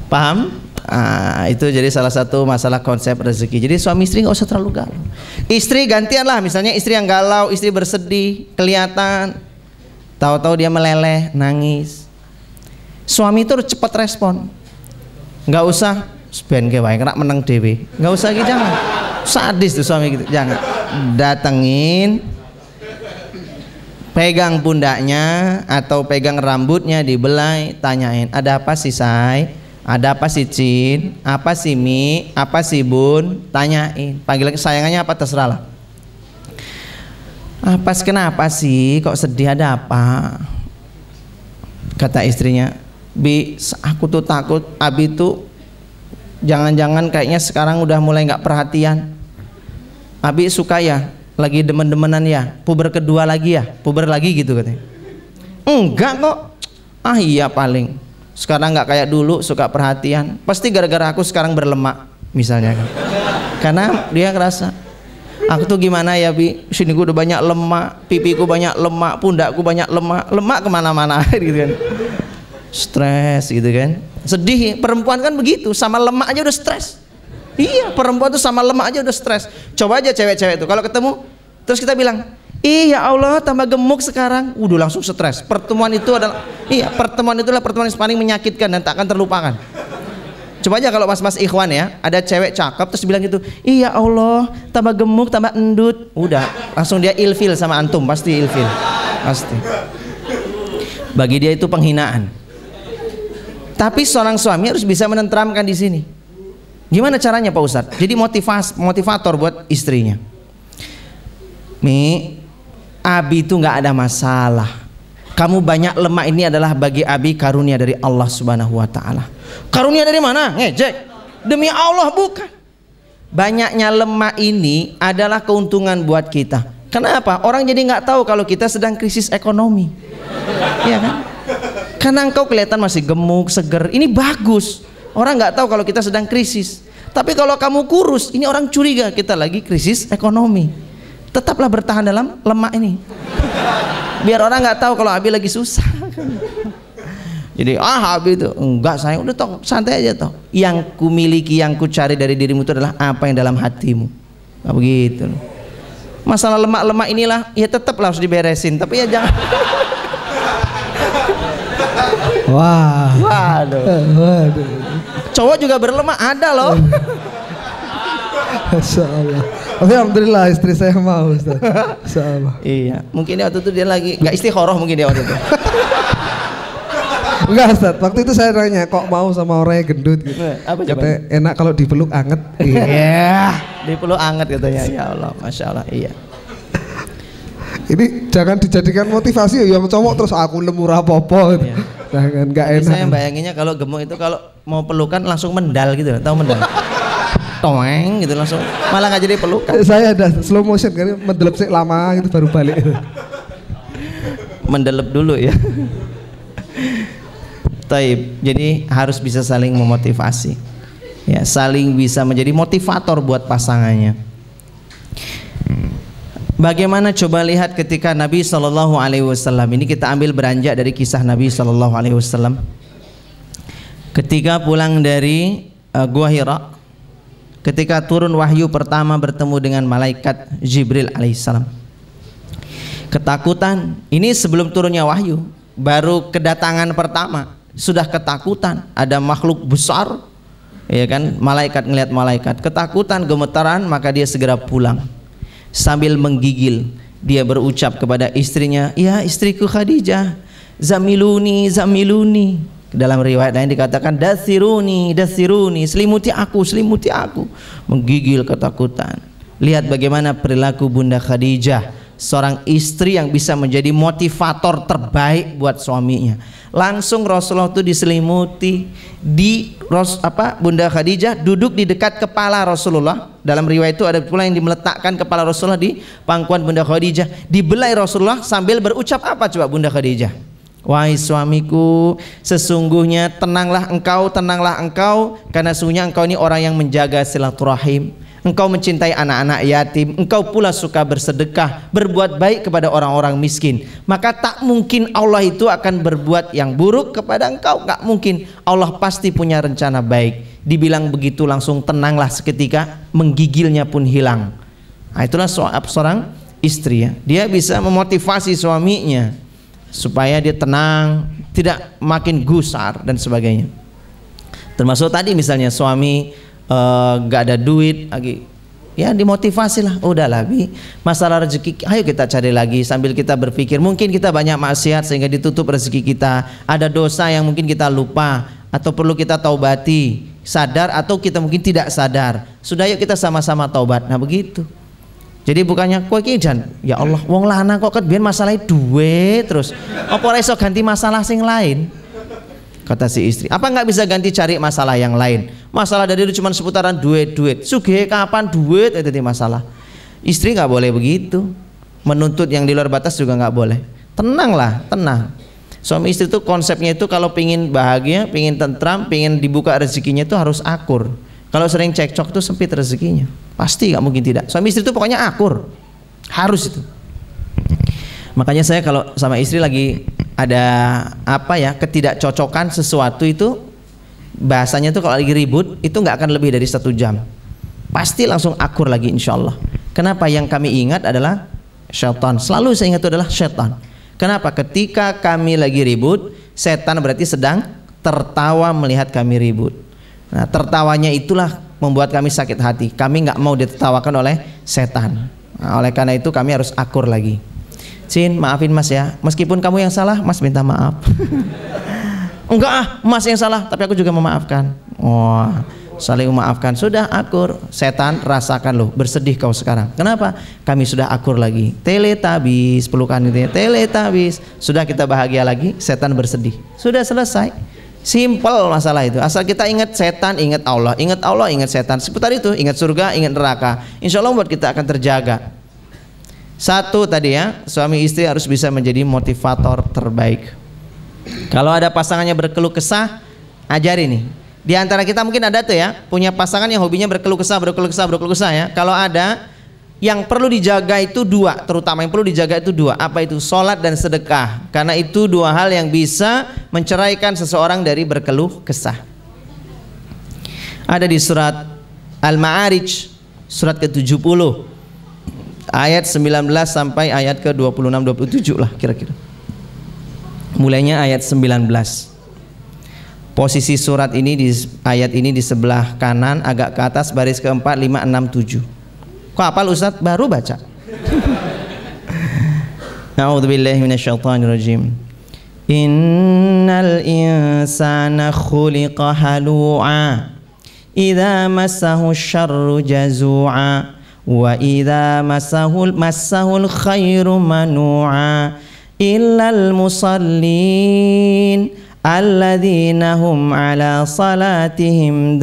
Speaker 2: Paham? Itu jadi salah satu masalah konsep rezeki. Jadi suami istri nggak usah terlalu galau. Istri gantian lah, misalnya istri yang galau, istri bersedih, kelihatan, tahu-tahu dia meleleh, nangis. Suami itu harus cepat respon. Nggak usah sebenke wae kena menang dewe. Nggak usah gitu, jangan. Sadis tuh suami gitu. Jangan. Datengin, pegang pundaknya atau pegang rambutnya, dibelai, tanyain, ada apa sih say? Ada apa sih Cin? Apa sih Mi? Apa sih Bun? Tanyain. Panggil kesayangannya apa, terserah lah. Apa sih, kenapa sih kok sedih, ada apa? Kata istrinya, Bi, aku tuh takut Abi tuh jangan-jangan kayaknya sekarang udah mulai nggak perhatian. Abi suka ya, lagi demen-demenan ya, puber kedua lagi ya, puber lagi gitu katanya. Enggak kok. Ah iya, paling sekarang nggak kayak dulu suka perhatian. Pasti gara-gara aku sekarang berlemak misalnya kan. Karena dia ngerasa aku tuh gimana ya Bi, sini gue udah banyak lemak, pipiku banyak lemak, pundakku banyak lemak, lemak kemana-mana gitu kan. Stres gitu kan, sedih. Perempuan kan begitu, sama lemak aja udah stres. Iya, perempuan tuh sama lemak aja udah stres. Coba aja cewek-cewek tuh kalau ketemu terus kita bilang, ih ya Allah tambah gemuk sekarang, udah langsung stres. Pertemuan itu adalah, iya, pertemuan itulah pertemuan yang paling menyakitkan dan tak akan terlupakan. Coba aja kalau mas-mas ikhwan ya, ada cewek cakep terus bilang gitu, iya Allah tambah gemuk, tambah endut, udah langsung dia ilfil sama antum, pasti ilfil, pasti. Bagi dia itu penghinaan. Tapi seorang suami harus bisa menenteramkan di sini. Gimana caranya Pak Ustadz? Jadi motivator buat istrinya. Mi, Abi itu nggak ada masalah. Kamu banyak lemak ini adalah bagi Abi karunia dari Allah Subhanahu Wa Taala. Karunia dari mana? Ngejek. Demi Allah bukan. Banyaknya lemak ini adalah keuntungan buat kita. Kenapa? Orang jadi nggak tahu kalau kita sedang krisis ekonomi. Iya kan? Karena engkau kelihatan masih gemuk, seger, ini bagus. Orang nggak tahu kalau kita sedang krisis. Tapi kalau kamu kurus, ini orang curiga kita lagi krisis ekonomi. Tetaplah bertahan dalam lemak ini. Biar orang nggak tahu kalau Abi lagi susah. Jadi Abi itu enggak, saya udah toh santai aja toh. Yang ku miliki, yang ku cari dari dirimu itu adalah apa yang dalam hatimu. Nah, begitu. Masalah lemak-lemak inilah ya tetaplah harus diberesin. Tapi ya jangan.
Speaker 1: Wah.
Speaker 2: Waduh.
Speaker 1: Waduh.
Speaker 2: Cowok juga berlemak ada loh.
Speaker 1: Masya Allah. Tapi alhamdulillah istri saya mau Ustaz. Masya Allah.
Speaker 2: Iya, mungkin dia waktu itu dia lagi nggak istikharah mungkin dia waktu itu.
Speaker 1: Enggak Ustaz, waktu itu saya nanya kok mau sama orang yang gendut gitu.
Speaker 2: Apa
Speaker 1: katanya enak kalau dipeluk anget.
Speaker 2: Iya, dipeluk anget katanya. Ya Allah, Masya Allah. Iya.
Speaker 1: Ini jangan dijadikan motivasi ya, yang cowok terus aku nemu rapopo gitu.
Speaker 2: Iya.
Speaker 1: Jangan, nggak enak.
Speaker 2: Saya bayanginnya kalau gemuk itu kalau mau pelukan langsung mendal gitu, tahu mendal? Toeng gitu langsung, malah nggak jadi pelukan.
Speaker 1: Saya ada slow motion kan, mendelep sih lama gitu baru balik.
Speaker 2: Mendelep dulu ya. Taib. Jadi harus bisa saling memotivasi. Ya, saling bisa menjadi motivator buat pasangannya. Bagaimana coba lihat ketika Nabi SAW, ini kita ambil beranjak dari kisah Nabi SAW. Ketika pulang dari Gua Hira, ketika turun wahyu pertama bertemu dengan malaikat Jibril alaihissalam. Ketakutan, ini sebelum turunnya wahyu, baru kedatangan pertama sudah ketakutan, ada makhluk besar, ya kan? Malaikat ngelihat malaikat, ketakutan, gemetaran, maka dia segera pulang. Sambil menggigil dia berucap kepada istrinya, ya istriku Khadijah, zamiluni zamiluni. Dalam riwayat lain dikatakan dathiruni dathiruni, selimuti aku menggigil ketakutan. Lihat bagaimana perilaku Bunda Khadijah seorang istri yang bisa menjadi motivator terbaik buat suaminya. Langsung Rasulullah itu diselimuti Bunda Khadijah duduk di dekat kepala Rasulullah. Dalam riwayat itu ada pula yang meletakkan kepala Rasulullah di pangkuan Bunda Khadijah. Dibelai Rasulullah sambil berucap apa coba Bunda Khadijah? Wahai suamiku, sesungguhnya tenanglah engkau, karena sesungguhnya engkau ini orang yang menjaga silaturahim. Engkau mencintai anak-anak yatim, engkau pula suka bersedekah, berbuat baik kepada orang-orang miskin. Maka tak mungkin Allah itu akan berbuat yang buruk kepada engkau, gak mungkin. Allah pasti punya rencana baik. Dibilang begitu langsung tenanglah seketika, menggigilnya pun hilang. Nah, itulah seorang istri ya. Dia bisa memotivasi suaminya supaya dia tenang, tidak makin gusar dan sebagainya. Termasuk tadi misalnya suami gak ada duit lagi, ya dimotivasi lah, udahlah Bi, masalah rezeki ayo kita cari lagi, sambil kita berpikir mungkin kita banyak maksiat sehingga ditutup rezeki kita, ada dosa yang mungkin kita lupa atau perlu kita taubati, sadar atau kita mungkin tidak sadar, sudah yuk kita sama-sama taubat. Nah begitu. Jadi bukannya kowe iki jan, ya Allah wong lanang kok biyen masalahnya duit terus, apa ora iso ganti masalah sing lain? Kata si istri, apa nggak bisa ganti cari masalah yang lain? Masalah dari itu cuma seputaran duit. Sugih kapan duit itu masalah. Istri nggak boleh begitu. Menuntut yang di luar batas juga nggak boleh. Tenanglah, tenang. Suami istri itu konsepnya itu kalau pingin bahagia, pingin tentram, pingin dibuka rezekinya itu harus akur. Kalau sering cekcok itu sempit rezekinya. Pasti nggak mungkin tidak. Suami istri itu pokoknya akur. Harus itu. Makanya saya kalau sama istri lagi ada apa ya, ketidakcocokan sesuatu itu, bahasanya tuh kalau lagi ribut itu nggak akan lebih dari 1 jam, pasti langsung akur lagi insya Allah. Kenapa? Yang kami ingat adalah syaitan. Selalu saya ingat itu adalah syaitan. Kenapa? Ketika kami lagi ribut, setan berarti sedang tertawa melihat kami ribut. Nah tertawanya itulah membuat kami sakit hati. Kami nggak mau ditertawakan oleh setan. Nah, oleh karena itu kami harus akur lagi. Cin, maafin Mas ya, meskipun kamu yang salah, Mas minta maaf. Enggak Mas yang salah, tapi aku juga memaafkan. Wah, saling memaafkan, sudah akur. Setan rasakan loh, bersedih kau sekarang. Kenapa? Kami sudah akur lagi. Teletabis, pelukan itu ya, teletabis. Sudah kita bahagia lagi, setan bersedih. Sudah selesai. Simple masalah itu. Asal kita ingat setan, ingat Allah, ingat setan. Seputar itu, ingat surga, ingat neraka. Insya Allah buat kita akan terjaga. Satu tadi ya, suami istri harus bisa menjadi motivator terbaik. Kalau ada pasangannya berkeluh kesah, ajari nih. Di antara kita mungkin ada tuh ya, punya pasangan yang hobinya berkeluh kesah ya. Kalau ada, yang perlu dijaga itu 2, terutama yang perlu dijaga itu 2. Apa itu? Sholat dan sedekah. Karena itu 2 hal yang bisa menceraikan seseorang dari berkeluh kesah. Ada di surat Al-Ma'arij, surat ke-70. Ayat 19 sampai ayat ke 26-27 lah kira-kira. Mulainya ayat 19. Posisi surat ini di ayat ini di sebelah kanan agak ke atas baris keempat 5, 6, 7. Kok hafal Ustaz? Baru baca. A'udzubillahi minasyaitonirrajim. Innal insana khuliqa halu'a idza massahu syarru jazu'a wa idza massahul khairu manu'a illal musallin alladzina hum ala salatihim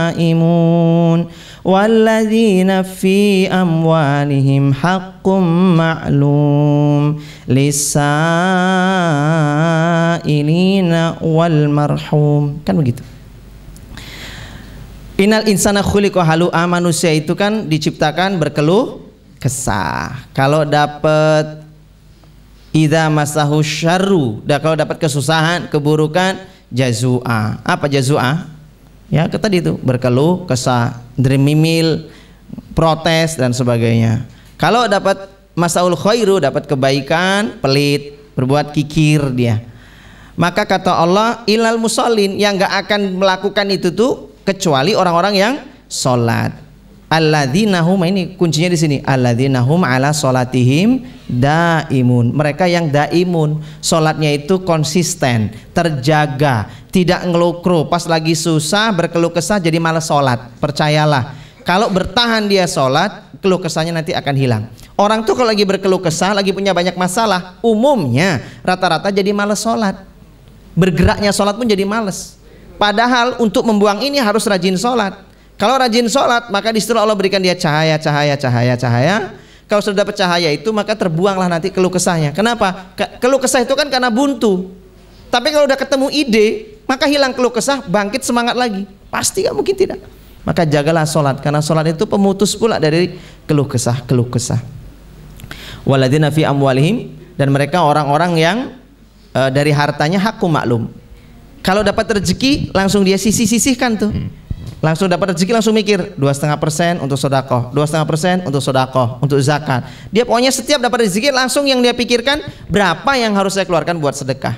Speaker 2: daimun walladzina fi amwalihim haqqum ma'lum lis-sa'ilina wal marhum. Kan begitu. Innal insana khuliqa halu'a, manusia itu kan diciptakan berkeluh kesah. Kalau dapat idza masahu syarru, kalau dapat kesusahan, keburukan, jazu'a. Apa jazu'a? Ya tadi itu berkeluh kesah, drimimil, protes dan sebagainya. Kalau dapat masaul khairu, dapat kebaikan, pelit, berbuat kikir dia. Maka kata Allah, ilal musallin, yang gak akan melakukan itu tuh kecuali orang-orang yang sholat. Alladzina hum, ini kuncinya di sini. Alladzina hum ala sholatihim daimun. Mereka yang daimun, sholatnya itu konsisten, terjaga, tidak ngelukro. Pas lagi susah berkeluh kesah jadi malas sholat. Percayalah, kalau bertahan dia sholat, keluh kesahnya nanti akan hilang. Orang tuh kalau lagi berkeluh kesah, lagi punya banyak masalah, umumnya rata-rata jadi malas sholat. Bergeraknya sholat pun jadi malas. Padahal untuk membuang ini harus rajin sholat. Kalau rajin sholat, maka di situ Allah berikan dia cahaya. Kalau sudah dapat cahaya itu, maka terbuanglah nanti keluh kesahnya. Kenapa? Keluh kesah itu kan karena buntu. Tapi kalau udah ketemu ide, maka hilang keluh kesah, bangkit semangat lagi. Pasti gak mungkin tidak. Maka jagalah sholat, karena sholat itu pemutus pula dari keluh kesah. Waladina fi amwalihim, dan mereka orang-orang yang dari hartanya haqqum maklum. Kalau dapat rezeki langsung dia sisihkan tuh. Langsung dapat rezeki langsung mikir 2,5% untuk sedekah, 2,5% untuk sedekah, untuk zakat. Dia pokoknya setiap dapat rezeki langsung yang dia pikirkan berapa yang harus saya keluarkan buat sedekah.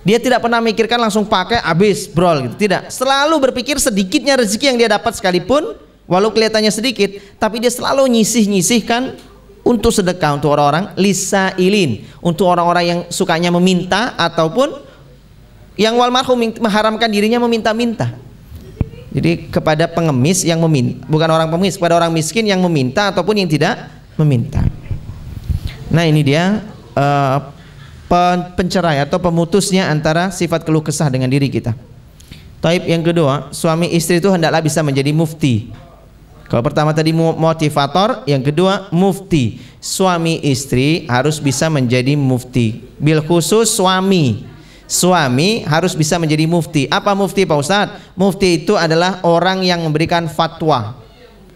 Speaker 2: Dia tidak pernah mikirkan langsung pakai habis brol gitu, tidak. Selalu berpikir sedikitnya rezeki yang dia dapat sekalipun, walau kelihatannya sedikit, tapi dia selalu nyisihkan untuk sedekah, untuk orang-orang lisailin, untuk orang-orang yang sukanya meminta ataupun yang wal marhum mengharamkan dirinya meminta-minta. Jadi kepada pengemis yang meminta, bukan orang pengemis, kepada orang miskin yang meminta ataupun yang tidak meminta. Nah ini dia pencerai atau pemutusnya antara sifat keluh kesah dengan diri kita. Taib yang kedua, suami istri itu hendaklah bisa menjadi mufti. Kalau pertama tadi motivator, yang kedua mufti. Suami istri harus bisa menjadi mufti. Bil khusus suami harus bisa menjadi mufti. Apa mufti Pak Ustadz? Mufti itu adalah orang yang memberikan fatwa,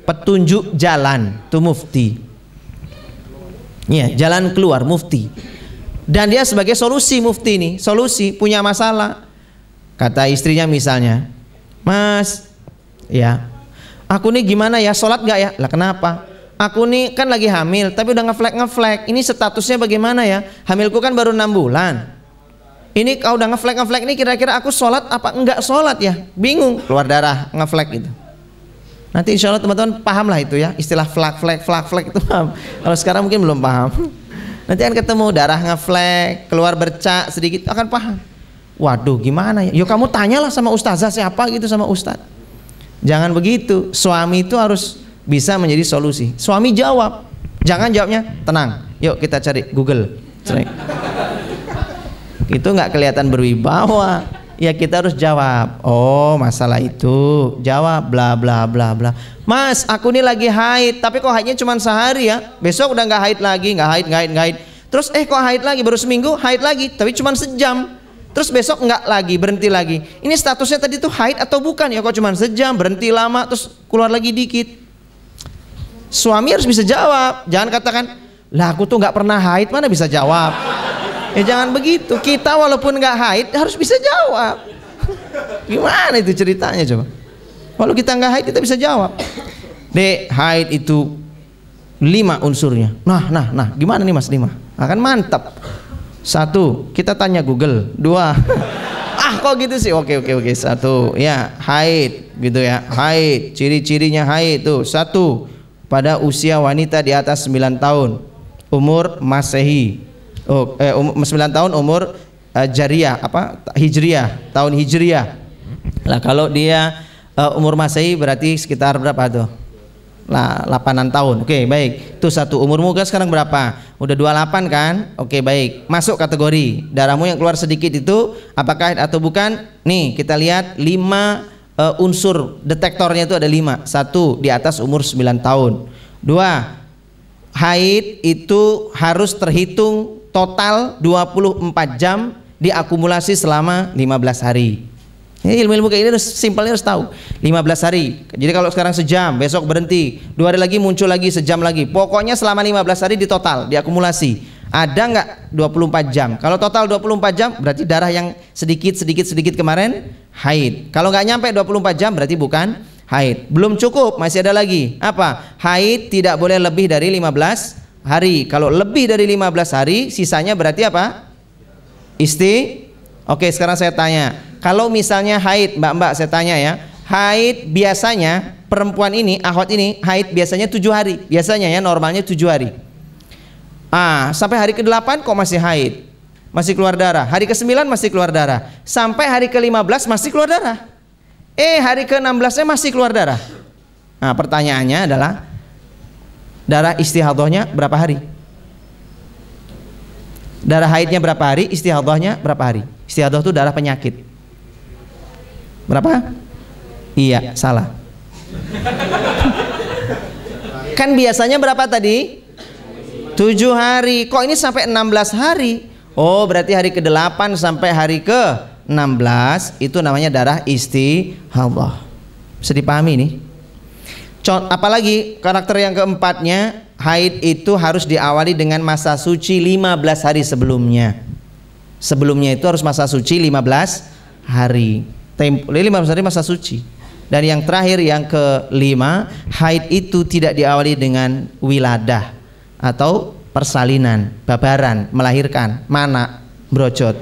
Speaker 2: petunjuk jalan, itu mufti. Ya, jalan keluar, mufti. Dan dia sebagai solusi, mufti ini solusi, punya masalah. Kata istrinya misalnya, Mas, ya, aku nih gimana ya, sholat gak ya? Lah kenapa? Aku nih kan lagi hamil, tapi udah ngeflek. Ini statusnya bagaimana ya? Hamilku kan baru 6 bulan. Ini kalau udah ngeflek ini kira-kira aku sholat apa enggak sholat ya? Bingung, keluar darah, ngeflek gitu. Nanti insya Allah teman-teman paham lah itu ya, istilah flek itu paham. Kalau sekarang mungkin belum paham. Nanti akan ketemu darah ngeflek, keluar bercak sedikit, akan paham. Waduh gimana ya? Yuk kamu tanyalah sama ustazah siapa gitu, sama ustadz. Jangan begitu. Suami itu harus bisa menjadi solusi. Suami jawab, jangan jawabnya tenang. Yuk kita cari Google. Itu nggak kelihatan berwibawa. Ya kita harus jawab. Oh masalah itu, jawab bla bla bla bla. Mas, aku nih lagi haid, tapi kok haidnya cuma sehari ya. Besok udah nggak haid lagi, nggak haid. Terus kok haid lagi, baru seminggu haid lagi, tapi cuma sejam. Terus besok nggak lagi, berhenti lagi. Ini statusnya tadi tuh haid atau bukan ya? Kok cuma sejam, berhenti lama, terus keluar lagi dikit. Suami harus bisa jawab. Jangan katakan, lah aku tuh nggak pernah haid, mana bisa jawab. Ya jangan begitu. Kita walaupun nggak haid harus bisa jawab. Gimana itu ceritanya coba? Kalau kita nggak haid kita bisa jawab. Dek, haid itu 5 unsurnya. Nah, gimana nih Mas 5? Akan mantap. 1, kita tanya Google. 2, kok gitu sih? Oke. 1, ya haid gitu ya. Haid, ciri-cirinya haid tuh. 1, pada usia wanita di atas 9 tahun, umur Masehi. 9 tahun umur Jariyah, Hijriyah, tahun Hijriyah. Lah kalau dia umur Masehi berarti sekitar berapa tuh? Lah 8-an tahun. Oke, baik. Itu 1. Umurmu kan sekarang berapa? Udah 28 kan? Oke, baik. Masuk kategori. Darahmu yang keluar sedikit itu apakah haid atau bukan? Nih, kita lihat 5 unsur detektornya itu ada 5. 1, di atas umur 9 tahun. 2, haid itu harus terhitung total 24 jam diakumulasi selama 15 hari. Ini ilmu-ilmu kayak ini harus simpelnya harus tahu. 15 hari. Jadi kalau sekarang sejam, besok berhenti, 2 hari lagi muncul lagi, sejam lagi. Pokoknya selama 15 hari di total, diakumulasi. Ada nggak 24 jam? Kalau total 24 jam berarti darah yang sedikit kemarin haid. Kalau nggak nyampe 24 jam berarti bukan haid. Belum cukup, masih ada lagi. Apa? Haid tidak boleh lebih dari 15 hari. Kalau lebih dari 15 hari sisanya berarti apa? Oke, sekarang saya tanya, kalau misalnya haid, mbak-mbak saya tanya ya, haid biasanya perempuan ini, akhwat ini haid biasanya 7 hari. Biasanya ya, normalnya 7 hari. Sampai hari ke-8 kok masih haid, masih keluar darah. Hari ke-9 masih keluar darah. Sampai hari ke-15 masih keluar darah. Hari ke-16 nya masih keluar darah. Nah pertanyaannya adalah, Darah istihadhahnya berapa hari? Darah haidnya berapa hari? Istihadhahnya berapa hari? Istihadhah itu darah penyakit. Berapa? Iya, salah. Kan biasanya berapa tadi? 7 hari. Kok ini sampai 16 hari? Oh, berarti hari ke-8 sampai hari ke-16 itu namanya darah istihadhah. Bisa dipahami nih? Apalagi karakter yang keempatnya, haid itu harus diawali dengan masa suci 15 hari sebelumnya. Sebelumnya itu harus masa suci 15 hari. 15 hari masa suci. Dan yang terakhir, yang kelima, haid itu tidak diawali dengan wiladah atau persalinan, babaran, melahirkan, mana, brojot.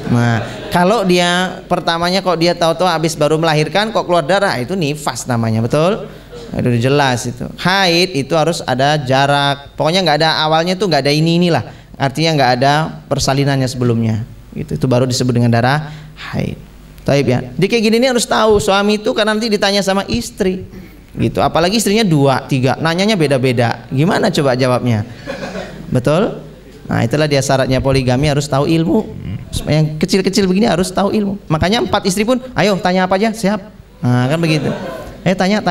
Speaker 2: Nah, kalau dia pertamanya kok dia tahu-tahu habis baru melahirkan kok keluar darah, itu nifas namanya, betul? Itu jelas itu. Haid itu harus ada jarak. Pokoknya nggak ada awalnya tuh, nggak ada inilah. Artinya nggak ada persalinannya sebelumnya. Gitu. Itu baru disebut dengan darah haid. Taib ya. Jadi kayak gini nih harus tahu suami itu kan nanti ditanya sama istri. Gitu. Apalagi istrinya 2, 3, nanyanya beda-beda. Gimana coba jawabnya? Betul? Nah, itulah dia syaratnya poligami, harus tahu ilmu. Yang kecil-kecil begini harus tahu ilmu. Makanya 4 istri pun, ayo tanya apa aja, siap. Nah, kan begitu. Tanya.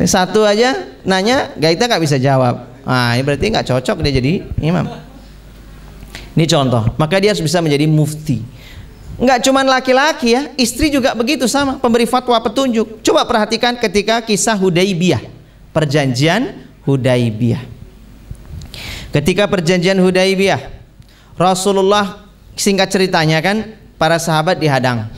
Speaker 2: Satu aja nanya, kita nggak bisa jawab. Nah, ini berarti nggak cocok dia jadi imam. Ini contoh. Maka dia harus bisa menjadi mufti. Nggak cuman laki-laki ya, istri juga begitu sama, pemberi fatwa petunjuk. Coba perhatikan ketika kisah Hudaibiyah, perjanjian Hudaibiyah. Ketika perjanjian Hudaibiyah, Rasulullah, singkat ceritanya kan, para sahabat dihadang,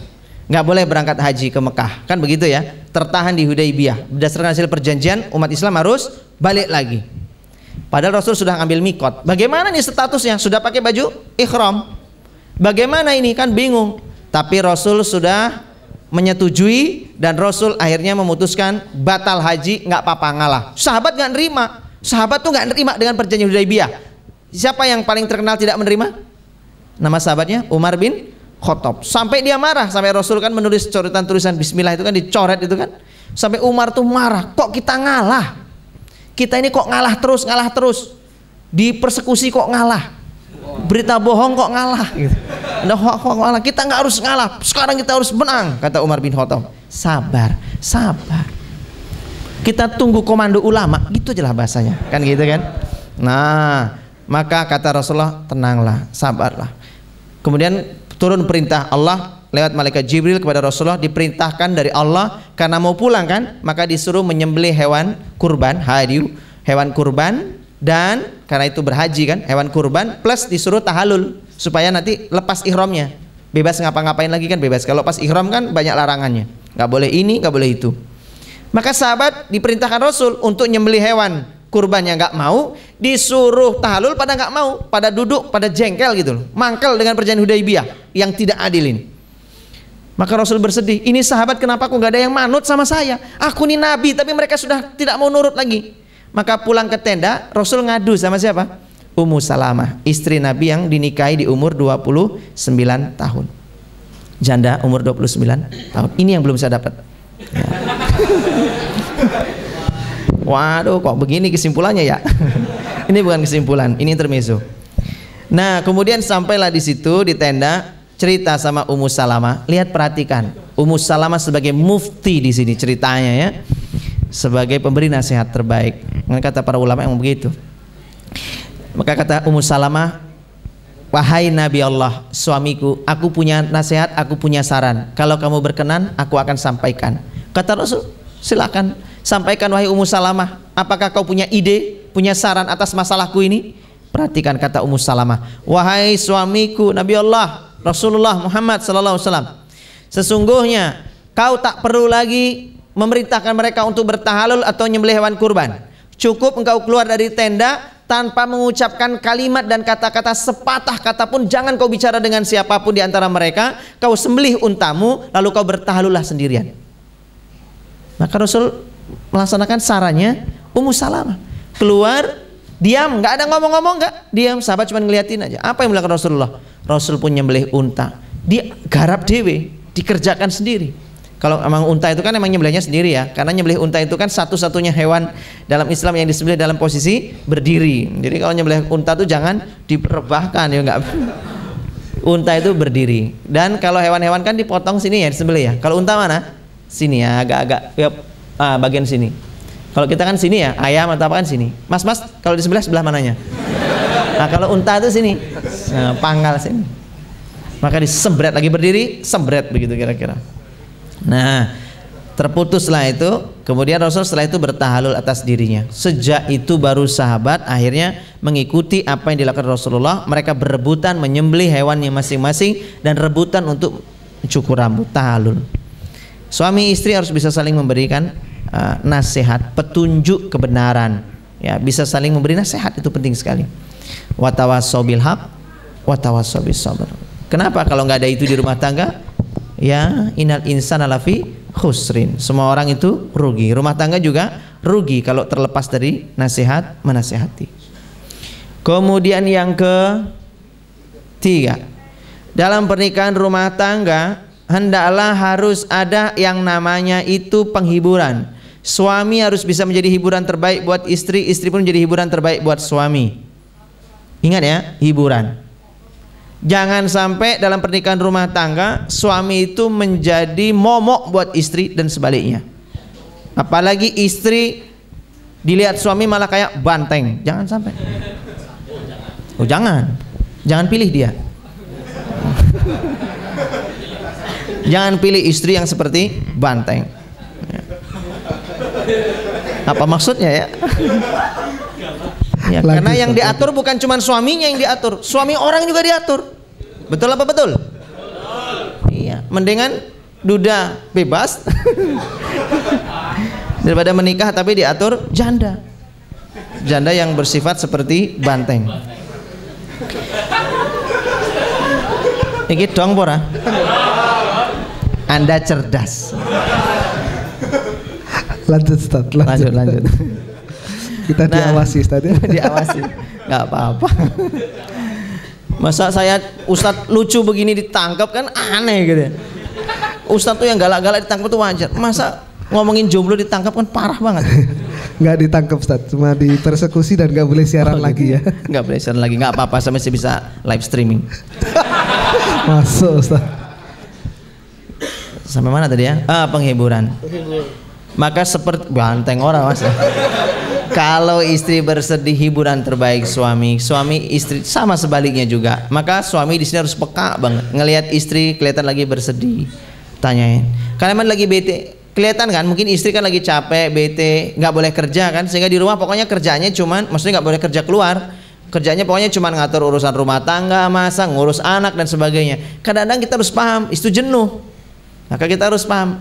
Speaker 2: nggak boleh berangkat haji ke Mekah, kan begitu ya, tertahan di Hudaibiyah. Berdasarkan hasil perjanjian, umat Islam harus balik lagi. Padahal Rasul sudah ngambil mikot. Bagaimana nih statusnya? Sudah pakai baju ihram. Bagaimana ini, kan bingung. Tapi Rasul sudah menyetujui dan Rasul akhirnya memutuskan batal haji, nggak apa-apa, ngalah. Sahabat nggak nerima. Sahabat tuh nggak nerima dengan perjanjian Hudaibiyah. Siapa yang paling terkenal tidak menerima? Nama sahabatnya Umar bin Khattab. Sampai dia marah, sampai Rasul kan menulis coretan tulisan Bismillah itu kan dicoret itu kan. Sampai Umar tuh marah, kok kita ngalah? Kita ini kok ngalah terus. Dipersekusi kok ngalah. Berita bohong kok ngalah gitu. Nah, kok ngalah? Kita nggak harus ngalah. Sekarang kita harus menang, kata Umar bin Khattab. Sabar. Kita tunggu komando ulama, gitu aja lah bahasanya. Kan gitu kan? Nah, maka kata Rasulullah, tenanglah, sabarlah. Kemudian turun perintah Allah lewat malaikat Jibril kepada Rasulullah, diperintahkan dari Allah karena mau pulang kan, maka disuruh menyembelih hewan kurban, hadiu, hewan kurban. Dan karena itu berhaji kan, hewan kurban, plus disuruh tahalul supaya nanti lepas ihramnya, bebas ngapa-ngapain lagi kan, bebas. Kalau pas ihram kan banyak larangannya, nggak boleh ini, nggak boleh itu. Maka sahabat diperintahkan Rasul untuk nyembelih hewan kurban yang nggak mau, disuruh tahalul pada nggak mau, pada duduk, pada jengkel gitu loh, mangkel dengan perjanjian Hudaibiyah yang tidak adil ini. Maka Rasul bersedih, ini sahabat kenapa kok nggak ada yang manut sama saya? Aku ini nabi tapi mereka sudah tidak mau nurut lagi. Maka pulang ke tenda, Rasul ngadu sama siapa? Ummu Salamah, istri Nabi yang dinikahi di umur 29 tahun. Janda umur 29 tahun. Ini yang belum saya dapat. Ya. Waduh, kok begini kesimpulannya ya? Ini bukan kesimpulan, ini intermezzo. Nah, kemudian sampailah di situ di tenda, cerita sama Ummu Salamah. Lihat, perhatikan, Ummu Salamah sebagai mufti di sini ceritanya ya. Sebagai pemberi nasihat terbaik. Kata para ulama yang begitu. Maka kata Ummu Salamah, wahai Nabi Allah, suamiku, aku punya nasihat, aku punya saran. Kalau kamu berkenan, aku akan sampaikan. Kata Rasul, silakan sampaikan wahai Ummu Salamah. Apakah kau punya ide, punya saran atas masalahku ini? Perhatikan kata Ummu Salamah, wahai suamiku Nabi Allah Rasulullah Muhammad sallallahu alaihi wasallam, sesungguhnya kau tak perlu lagi memerintahkan mereka untuk bertahalul atau nyembelih hewan kurban. Cukup engkau keluar dari tenda tanpa mengucapkan kalimat dan kata-kata sepatah kata pun, jangan kau bicara dengan siapapun di antara mereka. Kau sembelih untamu lalu kau bertahalullah sendirian. Maka Rasul melaksanakan sarannya Ummu Salamah. Keluar, diam, nggak ada ngomong-ngomong, nggak, diam. Sahabat cuma ngeliatin aja. Apa yang dilakukan Rasulullah? Rasul pun nyembelih unta. Dia garap dewe, dikerjakan sendiri. Kalau emang unta itu kan emang nyembelihnya sendiri ya, karena nyembelih unta itu kan satu-satunya hewan dalam Islam yang disembelih dalam posisi berdiri. Jadi kalau nyembelih unta itu jangan diperebahkan ya, enggak. Unta itu berdiri. Dan kalau hewan-hewan kan dipotong sini ya disembelih ya. Kalau unta mana? Sini ya, agak-agak ya, bagian sini. Kalau kita kan sini ya, ayam atau apa kan sini. Mas kalau disembelih sebelah mananya? Nah kalau unta itu sini, pangkal sini. Maka disembret lagi berdiri, sembret begitu kira-kira. Nah, terputuslah itu. Kemudian Rasul setelah itu bertahalul atas dirinya. Sejak itu baru sahabat akhirnya mengikuti apa yang dilakukan Rasulullah. Mereka berebutan menyembelih hewannya masing-masing dan rebutan untuk cukur rambut, tahalul. Suami istri harus bisa saling memberikan nasihat, petunjuk kebenaran. Ya, bisa saling memberi nasihat, itu penting sekali. Watawassaw bil haq, watawassaw bis sabr. Kenapa kalau nggak ada itu di rumah tangga? Ya, innal insana lafi khusrin. Semua orang itu rugi. Rumah tangga juga rugi kalau terlepas dari nasihat menasihati. Kemudian yang ketiga, dalam pernikahan rumah tangga hendaklah harus ada yang namanya itu penghiburan. Suami harus bisa menjadi hiburan terbaik buat istri, istri pun menjadi hiburan terbaik buat suami. Ingat ya, hiburan. Jangan sampai dalam pernikahan rumah tangga suami itu menjadi momok buat istri dan sebaliknya. Apalagi istri dilihat suami malah kayak banteng. Jangan sampai. Oh jangan pilih dia. Jangan pilih istri yang seperti banteng. Apa maksudnya ya? Ya, karena yang diatur bukan cuma suaminya yang diatur, suami orang juga diatur. Betul apa betul? Iya, mendingan duda bebas daripada menikah tapi diatur janda. Janda yang bersifat seperti banteng. Iki dong pora. Anda cerdas.
Speaker 1: Lanjut Ustaz, lanjut. Kita diawasi tadi.
Speaker 2: Diawasi, nggak apa-apa. Masa saya Ustadz lucu begini ditangkap kan aneh gitu. Ustadz tuh yang galak-galak ditangkap tuh wajar. Masa ngomongin jomblo ditangkap kan parah banget.
Speaker 1: Nggak ditangkap Ustadz, cuma dipersekusi dan nggak boleh siaran lagi ya.
Speaker 2: Nggak boleh siaran lagi, nggak apa-apa, saya masih bisa live streaming.
Speaker 1: Masuk Ustadz.
Speaker 2: Sampai mana tadi ya? Penghiburan. Maka seperti banteng orang mas. Kalau istri bersedih hiburan terbaik suami, suami istri sama sebaliknya juga. Maka suami di sini harus peka banget. Ngelihat istri kelihatan lagi bersedih, tanyain. Karena emang lagi bete, kelihatan kan? Mungkin istri kan lagi capek, bete, nggak boleh kerja kan? Sehingga di rumah pokoknya kerjanya cuman, maksudnya nggak boleh kerja keluar. Kerjanya pokoknya cuman ngatur urusan rumah tangga, masak, ngurus anak dan sebagainya. Kadang-kadang kita harus paham, itu jenuh. Maka kita harus paham.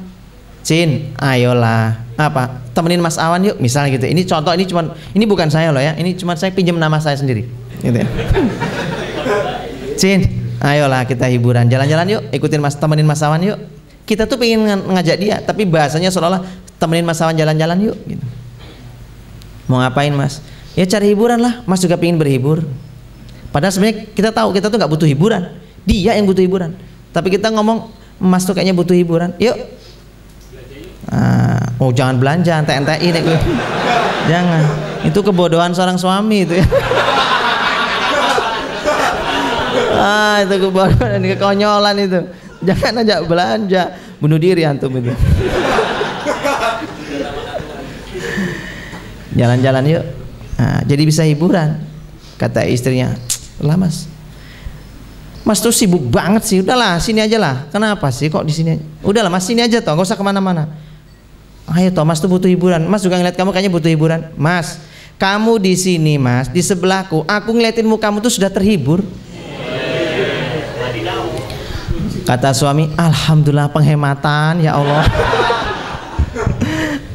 Speaker 2: Cin, ayolah, apa? Temenin Mas Awan yuk, misalnya gitu. Ini contoh, ini bukan saya loh ya. Ini cuma saya pinjam nama saya sendiri. Gitu ya. Cin, ayolah kita hiburan, jalan-jalan yuk, temenin Mas Awan yuk. Kita tuh pengen ngajak dia, tapi bahasanya seolah-olah temenin Mas Awan jalan-jalan yuk. Gitu. Mau ngapain Mas? Ya cari hiburan lah. Mas juga pengen berhibur. Padahal sebenarnya kita tahu kita tuh nggak butuh hiburan. Dia yang butuh hiburan. Tapi kita ngomong, Mas tuh kayaknya butuh hiburan. Yuk. Oh jangan belanja, ente-ente ini jangan, itu kebodohan seorang suami itu ya. Itu kebodohan dan kekonyolan itu. Jangan ajak belanja, bunuh diri antum itu. Jalan-jalan yuk. Jadi bisa hiburan. Kata istrinya, lah Mas tuh sibuk banget sih. Udahlah sini aja lah. Kenapa sih kok di sini? Udahlah Mas sini aja toh, nggak usah kemana-mana. Ayo toh Mas tuh butuh hiburan. Mas juga ngeliat kamu kayaknya butuh hiburan. Mas, kamu di sini Mas, di sebelahku. Aku ngeliatin mukamu tuh sudah terhibur. Kata suami, alhamdulillah penghematan ya Allah.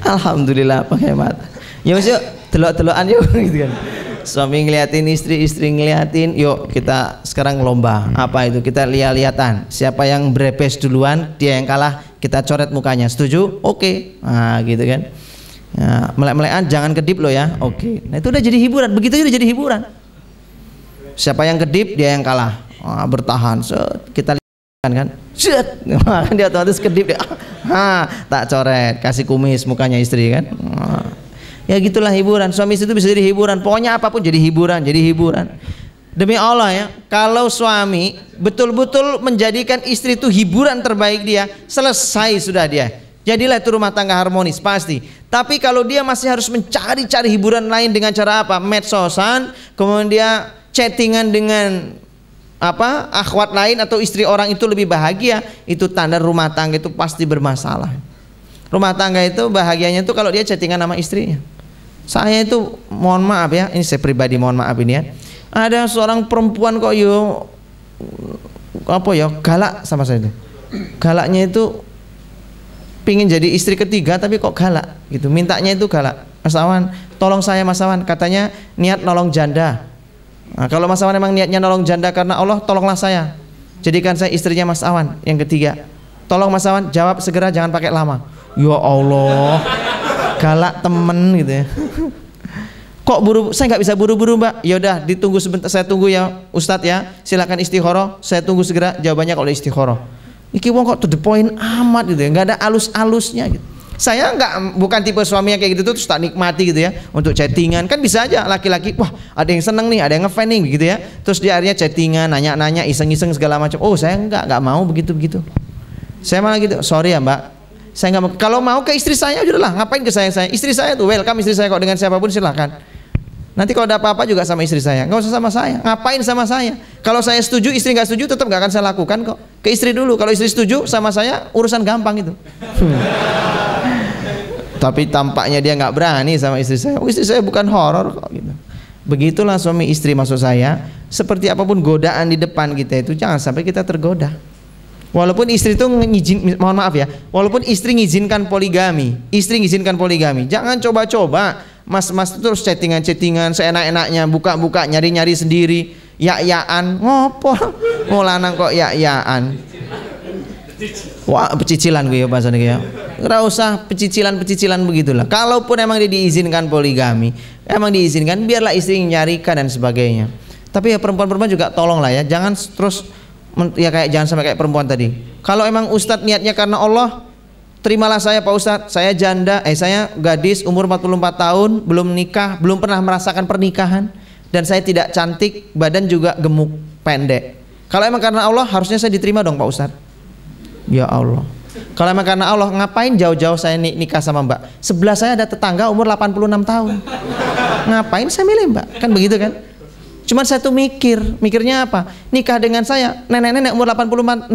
Speaker 2: Alhamdulillah penghematan. Ya Mas yuk, delok-delokan yuk gitu kan. Suami ngeliatin istri, istri ngeliatin. Yuk kita sekarang lomba. Apa itu? Kita lihat-lihatan. Siapa yang berepes duluan, dia yang kalah. Kita coret mukanya. Setuju? Oke. Nah gitu kan. Nah, melek-melekan jangan kedip loh ya. Oke. Nah itu udah jadi hiburan. Begitu udah jadi hiburan. Siapa yang kedip, dia yang kalah. Bertahan. So, kita kan set kan dia otomatis kedip dia tak coret, kasih kumis mukanya istri kan. Ya gitulah hiburan. Suami istri itu bisa jadi hiburan, pokoknya apapun jadi hiburan, demi Allah ya. Kalau suami betul-betul menjadikan istri itu hiburan terbaik dia, selesai sudah dia, jadilah itu rumah tangga harmonis pasti. Tapi kalau dia masih harus mencari-cari hiburan lain dengan cara apa? Medsosan, kemudian dia chattingan dengan akhwat lain atau istri orang itu lebih bahagia, itu tanda rumah tangga itu pasti bermasalah. Rumah tangga itu bahagianya itu kalau dia chattingan sama istrinya. Saya itu mohon maaf ya, ini saya pribadi mohon maaf ini ya, ada seorang perempuan kok galak sama saya itu. Galaknya itu pingin jadi istri ketiga tapi kok galak gitu, mintanya itu galak. Mas Awan, tolong saya Mas Awan, katanya niat nolong janda. Nah, kalau Mas Awan memang niatnya nolong janda karena Allah, tolonglah saya, jadikan saya istrinya Mas Awan yang ketiga. Tolong Mas Awan jawab segera, jangan pakai lama. Ya Allah, galak temen gitu ya. Kok buru? Saya nggak bisa buru-buru Mbak. Ya udah ditunggu sebentar, saya tunggu ya Ustadz ya. Silakan istikharah, saya tunggu segera jawabannya kalau istikharah. Iki wong kok to the point amat gitu ya, nggak ada alus-alusnya gitu. Saya bukan tipe suami yang kayak gitu terus tak nikmati gitu ya untuk chattingan. Kan bisa aja laki-laki, wah ada yang seneng nih, ada yang ngefan nih gitu ya, terus dia akhirnya chattingan, nanya-nanya, iseng-iseng segala macam. Oh saya nggak mau begitu. Saya malah gitu, sorry ya Mbak, saya nggak mau. Kalau mau ke istri saya udahlah, ngapain ke saya? Istri saya tuh welcome, istri saya kok, dengan siapapun silahkan. Nanti kalau ada apa-apa juga sama istri saya, nggak usah sama saya. Ngapain sama saya? Kalau saya setuju, istri nggak setuju, tetap nggak akan saya lakukan kok. Ke istri dulu. Kalau istri setuju sama saya, urusan gampang itu. Tapi tampaknya dia nggak berani sama istri saya. Oh, istri saya bukan horor kok gitu. Begitulah suami istri, maksud saya. Seperti apapun godaan di depan kita itu, jangan sampai kita tergoda. Walaupun istri itu mohon maaf ya, walaupun istri ngizinkan poligami, jangan coba-coba mas terus chattingan seenak-enaknya, buka-buka, nyari-nyari sendiri, ya-yaan, ngopo mau lanang kok ya-yaan. Wah, pecicilan gue ya bahasanya ya. Nggak usah pecicilan begitulah. Kalaupun emang dia diizinkan poligami, emang diizinkan, biarlah istri nyarikan dan sebagainya. Tapi ya perempuan-perempuan juga tolonglah ya, jangan terus ya jangan sampai kayak perempuan tadi. Kalau emang Ustadz niatnya karena Allah, terimalah saya Pak Ustadz, saya janda, saya gadis umur 44 tahun, belum nikah, belum pernah merasakan pernikahan, dan saya tidak cantik, badan juga gemuk, pendek. Kalau emang karena Allah, harusnya saya diterima dong Pak Ustadz. Ya Allah, kalau emang karena Allah, ngapain jauh-jauh saya nikah sama Mbak? Sebelah saya ada tetangga umur 86 tahun. Ngapain saya milih Mbak? Kan begitu kan? Cuman saya tuh mikirnya apa? Nikah dengan saya, nenek-nenek umur 86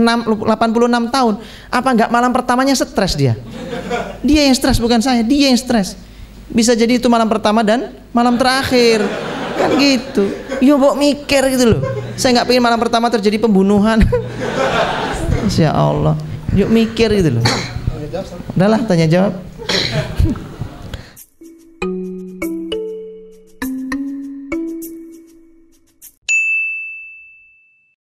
Speaker 2: tahun, apa enggak malam pertamanya stres dia? Dia yang stres bukan saya, dia yang stres. Bisa jadi itu malam pertama dan malam terakhir. Kan gitu. Yo mbok mikir gitu loh. Saya nggak pengen malam pertama terjadi pembunuhan. Masya Allah. Yuk mikir gitu loh. Udahlah tanya jawab.